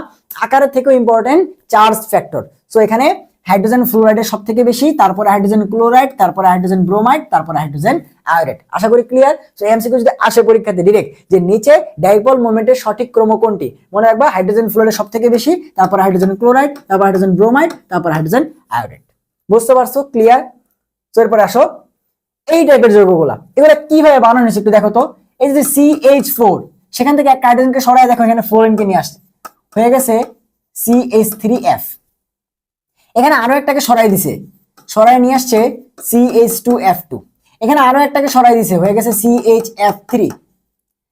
আকারের থেকেও ইম্পর্টেন্ট চার্জ ফ্যাক্টর। সো এখানে হাইড্রোজেন ফ্লোরাইডের সব থেকে বেশি, তারপরে হাইড্রোজেন ক্লোরাইড, তারপরে হাইড্রোজেন ব্রোমাইড, তারপরে হাইড্রোজেন আয়োডাইড। আশা করি ক্লিয়ার। সো এমসিকিউ যদি আসে পরীক্ষাতে ডিরেক্ট যে নিচে ডাইপোল মোমেন্টের সঠিক ক্রম কোনটি, মনে রাখবা হাইড্রোজেন ফ্লোরাইডের সব থেকে বেশি, তারপর হাইড্রোজেন ক্লোরাইড, তারপর হাইড্রোজেন ব্রোমাইড, তারপর হাইড্রোজেন আয়োডাইড। বুঝতে পারছো? ক্লিয়ার। সো এরপরে আসো এই টাইপের যৌগগুলা, এগুলা কিভাবে বানানো হয়েছে একটু দেখো তো। এই যে CH4, সেখান থেকে এক হাইড্রোজেনকে সরাই দেখো, এখানে ফ্লোরিনকে নিয়ে আসছে, হয়ে গেছে CH3F। এখানে আরো একটাকে সরাই দিছে, সরাই নিয়ে আসছে CH2F2। এখানে আরো একটাকে সরাই দিছে, হয়ে গেছে CHF3।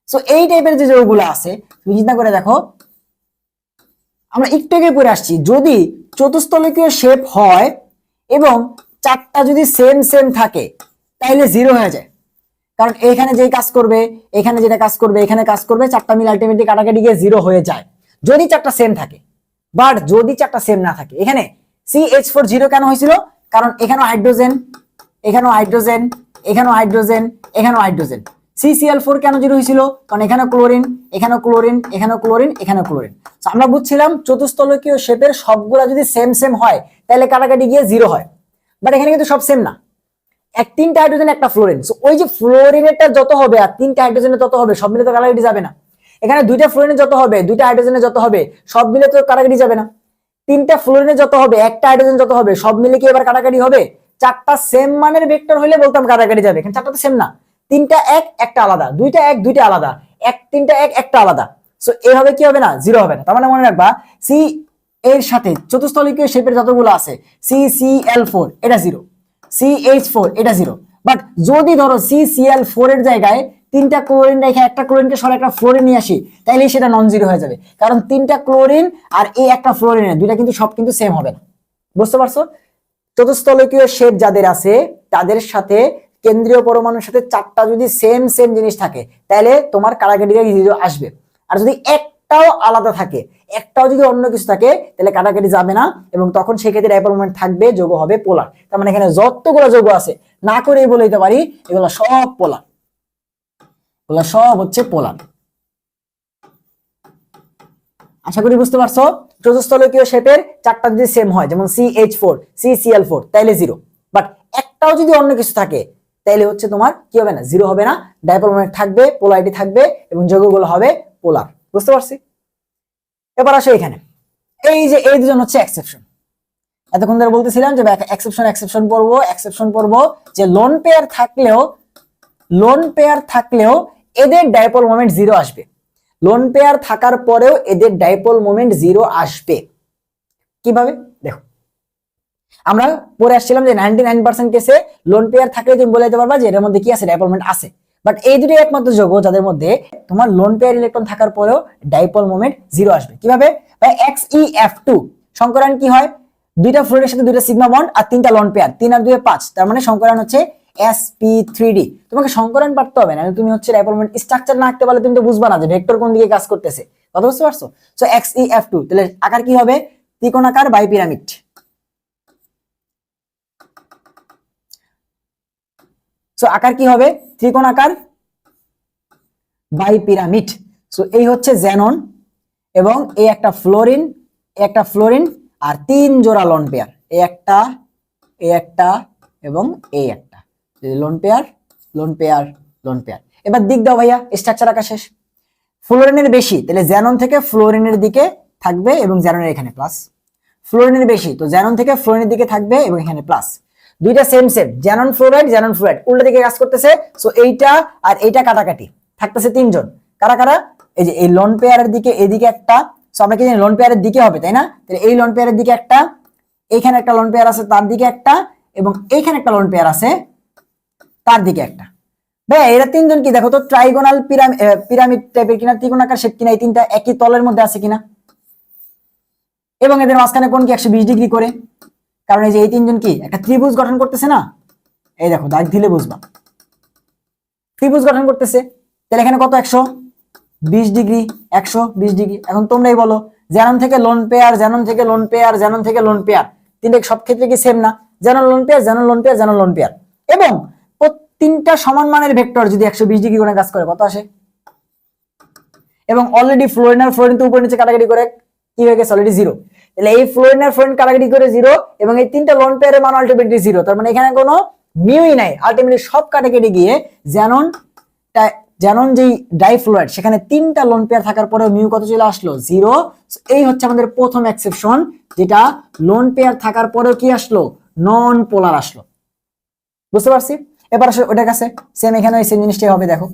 সো এই টাইপের যে যৌগগুলো আছে তুমি চিন্তা করে দেখো, আমরা একটু আগে পড়ে আসছি, যদি চতুস্তলকীয় শেপ হয় এবং চারটা যদি সেম সেম থাকে তাহলে জিরো হয়ে যায়। কারণ এখানে যেই কাজ করবে, এখানে যেটা কাজ করবে, এখানে কাজ করবে, চারটা মিল আলটিমেটলি কাটাকাটি গিয়ে জিরো হয়ে যায় যদি চারটা সেম থাকে। বাট যদি চারটা সেম না থাকে, এখানে CH4 জিরো কেন হয়েছিল? কারণ এখানেও হাইড্রোজেন, এখানেও হাইড্রোজেন, এখানেও হাইড্রোজেন, এখানেও হাইড্রোজেন। CCl4 কেন জিরো হয়েছিল? কারণ এখানেও ক্লোরিন, এখানেও ক্লোরিন, এখানেও ক্লোরিন, এখানেও ক্লোরিন। আমরা বুঝছিলাম চতুস্তলকীয় শেপের সবগুলা যদি সেম সেম হয় তাহলে কাটাকাটি গিয়ে জিরো হয়, বাট এখানে কিন্তু সব সেম না। তিনটা হাইড্রোজেন একটা ফ্লোরিন, সো ওই যে ফ্লোরিনেরটা যত হবে আর তিনটা হাইড্রোজেনের তত হবে, সব মিলে তো কাটাকাটি যাবে না। এখানে দুইটা ফ্লোরিনের যত হবে, দুইটা হাইড্রোজেনের যত হবে, সব মিলে তো কাটাকাটি যাবে না। তিনটা ফ্লোরিনের যত হবে, একটা হাইড্রোজেন যত হবে, সব মিলে কি এবার কাটাকাটি হবে? চারটা সেম মানের ভেক্টর হইলে বলতাম কাটাকাটি যাবে, এখানে চারটা তো সেম না। তিনটা এক, একটা আলাদা, দুইটা এক, দুইটা আলাদা, তিনটা এক, একটা আলাদা। সো এইভাবে কি হবে না? জিরো হবে না। তার মানে মনে রাখবা সি এর সাথে চতুস্তলিকীয় শেপের যতগুলো আছে, CCl4 এটা জিরো, CH4 এটা জিরো। বাট যদি ধরো CCl4 এর জায়গায় তিনটা ক্লোরিন রেখে একটা ক্লোরিনকে সরে একটা ফ্লোরিন নিয়ে আসি, তাইলে সেটা নন জিরো হয়ে যাবে। কারণ তিনটা ক্লোরিন আর এই একটা ফ্লোরিনের দুইটা কিন্তু সব কিন্তু সেম হবে না। বুঝতে পারছো? চতুস্তলকীয় শেপ যাদের আছে তাদের সাথে কেন্দ্রীয় পরমাণুর সাথে চারটা যদি সেম সেম জিনিস থাকে তাহলে তোমার কাটাকাটি জিরো আসবে। আর যদি একটাও আলাদা থাকে, একটাও যদি অন্য কিছু থাকে, তাহলে কাটাকাটি যাবে না, এবং তখন সেক্ষেত্রে ডাইপোল মোমেন্ট থাকবে, যৌগ হবে পোলার। তার মানে এখানে যতগুলো যৌগ আছে না করেই বলে দিতে পারি এগুলো সব পোলার, এগুলো সব হচ্ছে পোলার। আশা করি বুঝতে পারছো। চতুস্তলকীয় শেপের চারটা যদি সেম হয়, যেমন CH4, CCl4, তাইলে জিরো। বাট একটাও যদি অন্য কিছু থাকে তাইলে হচ্ছে তোমার কি হবে না? জিরো হবে না, ডাইপোল মোমেন্ট থাকবে, পোলারিটি থাকবে, এবং যৌগগুলো হবে পোলার। বুঝতে পারছি? এবার আসো এখানে, এই যে এই দুজন হচ্ছে এক্সেপশন। এতক্ষণ ধরে বলতেছিলাম যে এক্সেপশন পড়বো যে লোন পেয়ার থাকলেও এদের ডাইপোল মোমেন্ট জিরো আসবে। লোন পেয়ার থাকার পরেও এদের ডাইপোল মোমেন্ট জিরো আসবে। কিভাবে দেখো, আমরা পরে আসছিলাম যে 99% কেসে লোন পেয়ার থাকলে তুমি বলে দিতে পারবা যে এর মধ্যে কি আছে? ডাইপোল মোমেন্ট আছে। বাট এই দুটোই একমাত্র যৌগ যাদের মধ্যে তোমার লোন পেয়ার ইলেকট্রন থাকার পরেও ডাইপোল মোমেন্ট জিরো আসবে। কিভাবে? ভাই XeF2 সংকরায়ন কি হয়? দুইটা ফ্লোরিনের সাথে দুইটা সিগমা বন্ড আর তিনটা লোন পেয়ার, 3 আর 2 5, তার মানে সংকরায়ন হচ্ছে sp3d। তোমাকে সংকরায়ন পারতে হবে না, তুমি হচ্ছে ডাইপোল মোমেন্ট স্ট্রাকচার না আঁকতে পারলে তুমি তো বুঝবা না যে ভেক্টর কোন দিকে কাজ করতেছে। কথা বুঝতে পারছো? সো XeF2 তাহলে আকার কি হবে? ত্রিকোণাকার বাই পিরামিড। সো আকার কি হবে? ত্রিকোণাকার বাই পিরামিড। সো এই হচ্ছে জ্যানন, এবং এই একটা ফ্লোরিন, আর 3 জোড়া লোন পেয়ার, এই একটা এবং এই একটা লোন পেয়ার। এবার দিক দাও ভাইয়া, স্ট্রাকচার আঁকা শেষ। ফ্লোরিনের বেশি তাহলে জ্যানন থেকে ফ্লোরিনের দিকে থাকবে, এবং জ্যাননের এখানে প্লাস। ফ্লোরিনের বেশি তো জ্যানন থেকে ফ্লোরিনের দিকে থাকবে, এবং এখানে প্লাস। দুইটা সেম জ্যানন ফ্লোরাইড উল্টো দিকে কাজ করতেছে। সো এইটা আর এইটা কাটাকাটি থাকতেছে 3 জন। কারা কারা? এই যে এই লোন পেয়ারের দিকে এদিকে একটা, সো আমরা কি জানি লোন পেয়ারের দিকে হবে, তাই না? তাহলে এই লোন পেয়ারের দিকে একটা, এইখানে একটা লোন পেয়ার আছে তার দিকে একটা, এবং এইখানে একটা লোন পেয়ার আছে তার দিকে একটা। ভাই এরা 3 জন কি দেখো তো ট্রাইগোনাল পিরামিড টাইপের কিনা, ত্রিকোণাকার শেপ কিনা, এই তিনটা একই তলের মধ্যে আছে কিনা, এবং এদের মাঝখানে কোণ কি 120 ডিগ্রি করে। কারণ এই যে এই 3 জন কি একটা ত্রিভুজ গঠন করতেছে না? এই দেখো দাগ দিলে বুঝবা, ত্রিভুজ গঠন করতেছে। তাহলে এখানে কত? 120 ডিগ্রি, 120 ডিগ্রি। এখন তোমরাই বলো, জ্যানন থেকে লোন পেয়ার, তিনটে সব ক্ষেত্রে কি সেম না? জ্যানন লোন পেয়ার, এবং তিনটা সমান মানের ভেক্টর যদি 120 ডিগ্রি কোণে কাজ করে কত আসে? এবং অলরেডি ফ্লোরিন আর ফ্লোরিন তো উপরে নিচে কাটাকাটি করে কি হয়ে গেছে অলরেডি জিরো। তাহলে এই ফ্লোরিন আর ফ্লোরিন কাটাকাটি করে জিরো এবং এই তিনটা লোন পেয়ারের মান আলটিমেটলি জিরো। তার মানে এখানে কোনো মিউই নাই, আলটিমেটলি সব কাটাকাটি গিয়ে যেমন যেই ডাইফ্লোরাইড সেখানে তিনটা লোন পেয়ার থাকার পরেও মিউ কত চলে আসলো জিরো। এই হচ্ছে আমাদের প্রথম এক্সেপশন, যেটা লোন পেয়ার থাকার পরেও কি আসলো নন পোলার আসলো। বুঝতে পারছি? এবার আসলে ওটার কাছে সেম এখানে সেম জিনিসটাই হবে। দেখো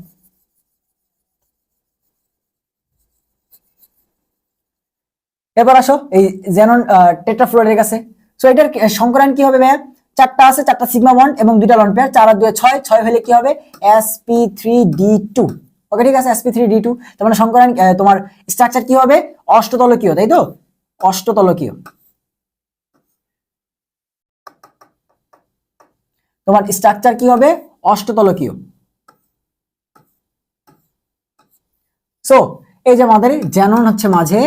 এবার আসো এই জেনন টেট্রাফ্লোরাইডের কাছে। সো এটার সংকরায়ন কি হবে ভাইয়া? চারটা আছে, চারটা সিগমা বন্ড এবং দুইটা লোন পেয়ার, 4 আর 2 6, 6 হলে কি হবে sp3d2। ওকে ঠিক আছে, sp3d2। তার মানে সংকরায়ন তোমার স্ট্রাকচার কি হবে অষ্টতলকীয়, তাই তো? অষ্টতলকীয়। তোমার স্ট্রাকচার কি হবে অষ্টতলকীয়। সো এই যে আমাদের জেনন হচ্ছে মাঝে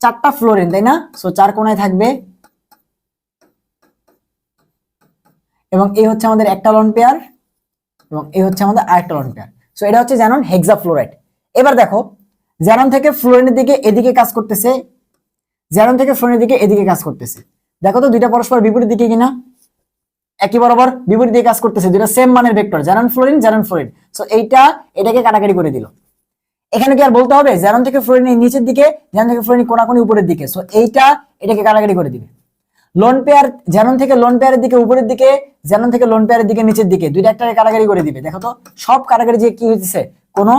চারটা ফ্লোরিন, তাই না? সো 4 কোণায় থাকবে এবং এই হচ্ছে আমাদের একটা লোন পেয়ার এবং এই হচ্ছে আমাদের আরেকটা লোন পেয়ার। সো এটা হচ্ছে জেনন হেক্সাফ্লোরাইড। এবার দেখো জেনন থেকে ফ্লোরিনের দিকে এদিকে কাজ করতেছে, জেনন থেকে ফ্লোরিনের দিকে এদিকে কাজ করতেছে। দেখো তো দুইটা পরস্পর বিপরীত দিকে কিনা? একই বরাবর বিপরীত দিকে কাজ করতেছে, দুইটা সেম মানের vector, xenon fluorine xenon fluorine. So এটাকে কাটাকাটি করে দিল। এখানে কি আর বলতে হবে জেনন থেকে ফ্লোরিনের নিচের দিকে, জেনন থেকে ফ্লোরিন কোনাকুনি উপরের দিকে। সো এটাকে কাটাকাটি করে দিবে। লোন পেয়ার জেনন থেকে লোন পেয়ারের দিকে উপরের দিকে, জেনন থেকে লোন পেয়ারের দিকে নিচের দিকে, দুইটা একটাকে কাটাকাটি করে দিবে। দেখো তো সব কাটাকাটি যে কি হইতেছে কোনো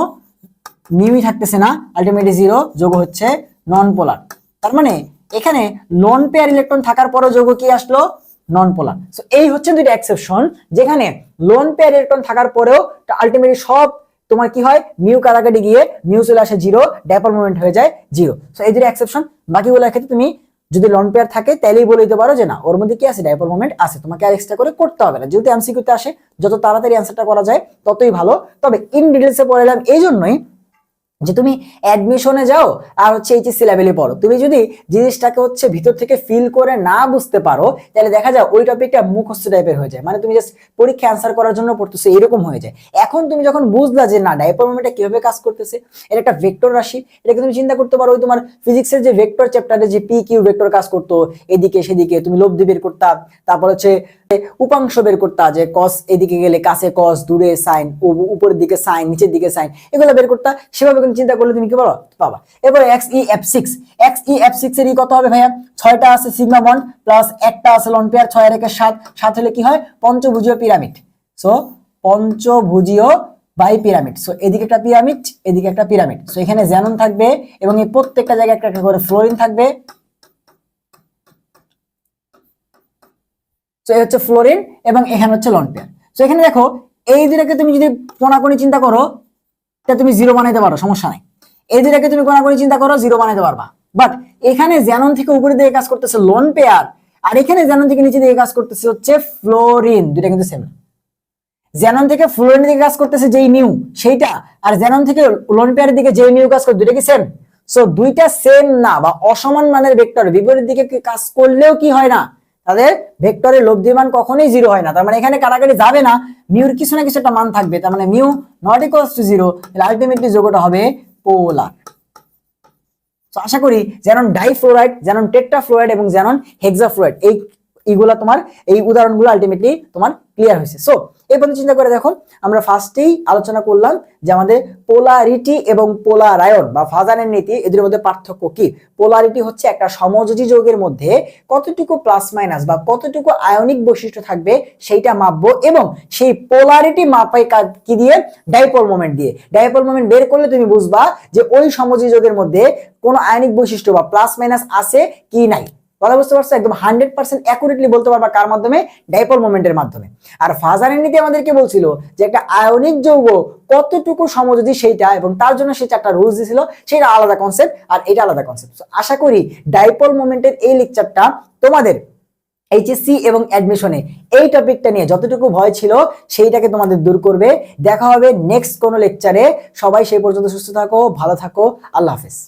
মিউই থাকতেছে না, আলটিমেটলি জিরো, যোগ হচ্ছে নন পোলার। তার মানে এখানে লোন পেয়ার ইলেকট্রন থাকার পরও যোগ কি আসলো নন পোলার। সো এই হচ্ছে দুইটা এক্সেপশন যেখানে লোন পেয়ার ইলেকট্রন থাকার পরেও আলটিমেটলি সব তোমার কি হয় মিউ কাটাকাটি গিয়ে মিউ চলে আসে জিরো, ডাইপোল মোমেন্ট হয়ে যায় জিরো। সো এই দুটো এক্সেপশন। বাকিগুলোর ক্ষেত্রে তুমি যদি লোন পেয়ার থাকে তাহলেই বলে দিতে পারো যে না ওর মধ্যে কি আছে ডাইপোল মোমেন্ট আছে, তোমাকে আর এক্সট্রা করে করতে হবে না। যেহেতু এমসিকিউতে আসে যত তাড়াতাড়ি অ্যান্সারটা করা যায় ততই ভালো। তবে ইন ডিটেলসে পড়ে এলাম এই জন্যই যে তুমি অ্যাডমিশনে যাও আর হচ্ছে এইচএসসি লেভেলে পড়ো, তুমি যদি জিনিসটাকে হচ্ছে ভিতর থেকে ফিল করে না বুঝতে পারো তাহলে দেখা যায় ওই টপিকটা মুখস্থ টাইপের হয়ে যায়, মানে তুমি জাস্ট পরীক্ষা অ্যান্সার করার জন্য পড়তেছো এরকম হয়ে যায়। এখন তুমি যখন বুঝলা যে না ডাইপোল মোমেন্টটা কিভাবে কাজ করতেছে, এটা একটা ভেক্টর রাশি, এটাকে তুমি চিন্তা করতে পারো ওই তোমার ফিজিক্সের যে ভেক্টর চ্যাপ্টারে যে পি কিউ ভেক্টর কাজ করতো, এদিকে সেদিকে তুমি লব্ধি বের করতা, তারপর হচ্ছে উপাংশ বের করতা যে কস এদিকে গেলে কাছে কস, দূরে সাইন, উপরের দিকে সাইন, নিচের দিকে সাইন, এগুলো বের করতা। সেভাবে চিন্তা করলে তুমি কি পাবা। এরপরে XeF6 এর কত হবে ভাইয়া? 6টা আছে সিগমা বন্ড প্লাস একটা আছে লোন পেয়ার, 6 আর 1 7, 7 হলে কি হয় পঞ্চভুজীয় পিরামিড। সো পঞ্চভুজীয় বাই পিরামিড। সো এদিকে একটা পিরামিড, এদিকে একটা পিরামিড। সো এখানে জেনন থাকবে এবং এই প্রত্যেকটা জায়গায় একটা একটা করে ফ্লোরিন থাকবে। সো এই হচ্ছে ফ্লোরিন এবং এখানে হচ্ছে লোন পেয়ার। সো এখানে দেখো এই দুটাকে তুমি যদি কোনাকুনি চিন্তা করো এটা তুমি জিরো বানাইতে পারো, সমস্যা নাই। এই দুটাকে তুমি কোনাকুনি চিন্তা করো জিরো বানাইতে পারবা। বাট এখানে জেনন থেকে উপরে দিকে কাজ করতেছে লোন পেয়ার আর এখানে জেনন থেকে নিচে দিকে কাজ করতেছে হচ্ছে ফ্লোরিন, দুটা কিন্তু সেম। জেনন থেকে ফ্লোরিনের দিকে কাজ করতেছে যেই নিউ সেইটা, আর জেনন থেকে লোন পেয়ারের দিকে যেই নিউ কাজ করে দুইটা কি সেম? সো দুইটা সেম না বা অসমান মানের ভেক্টর বিপরীত দিকে কাজ করলেও কি হয় না, তাদের ভেক্টরের লব্ধিমান কখনোই জিরো হয় না। তার মানে এখানে কাটাকাটি যাবে না, মিউর কিছু না কিছু একটা মান থাকবে। তার মানে mu not equals to zero, তাহলে আলটিমেটলি যোগটা হবে পোলার। তো আশা করি জেনন ডাইফ্লোরাইড, জেনন টেট্রাফ্লোরাইড এবং জেনন হেক্সাফ্লোরাইড এইগুলা তোমার এই উদাহরণগুলো আলটিমেটলি তোমার ক্লিয়ার হয়েছে। সো এই পর্যন্ত চিন্তা করে দেখো আমরা ফার্স্টেই আলোচনা করলাম যে আমাদের পোলারিটি এবং পোলারায়ন বা ফাজানের নীতি এদের মধ্যে পার্থক্য কি। পোলারিটি হচ্ছে একটা সমযোজী যৌগের মধ্যে কতটুকু প্লাস মাইনাস বা কতটুকু আয়নিক বৈশিষ্ট্য থাকবে সেইটা মাপবো এবং সেই পোলারিটি মাপাই কি দিয়ে? ডাইপোল মোমেন্ট দিয়ে। ডাইপোল মোমেন্ট বের করলে তুমি বুঝবা যে ওই সমযোজী যৌগের মধ্যে কোনো আয়নিক বৈশিষ্ট্য বা প্লাস মাইনাস আছে কি নাই। কথা বুঝতে পারছো? একদম 100% অ্যাকুরেটলি বলতে পারবা কার মাধ্যমে? ডাইপোল মোমেন্টের মাধ্যমে। আর ফাজানের নীতি আমাদেরকে বলছিল যে একটা আয়নিক যৌগ কতটুকু সমযোজী সেইটা, এবং তার জন্য সে 4টা রুলস দিয়েছিল, সেটা আলাদা কনসেপ্ট আর এটা আলাদা কনসেপ্ট। আশা করি ডাইপোল মোমেন্টের এই লেকচারটা তোমাদের এইচএসসি এবং অ্যাডমিশনে এই টপিকটা নিয়ে যতটুকু ভয় ছিল সেইটাকে তোমাদের দূর করবে। দেখা হবে নেক্সট কোনো লেকচারে। সবাই সেই পর্যন্ত সুস্থ থাকো, ভালো থাকো, আল্লাহ হাফেজ।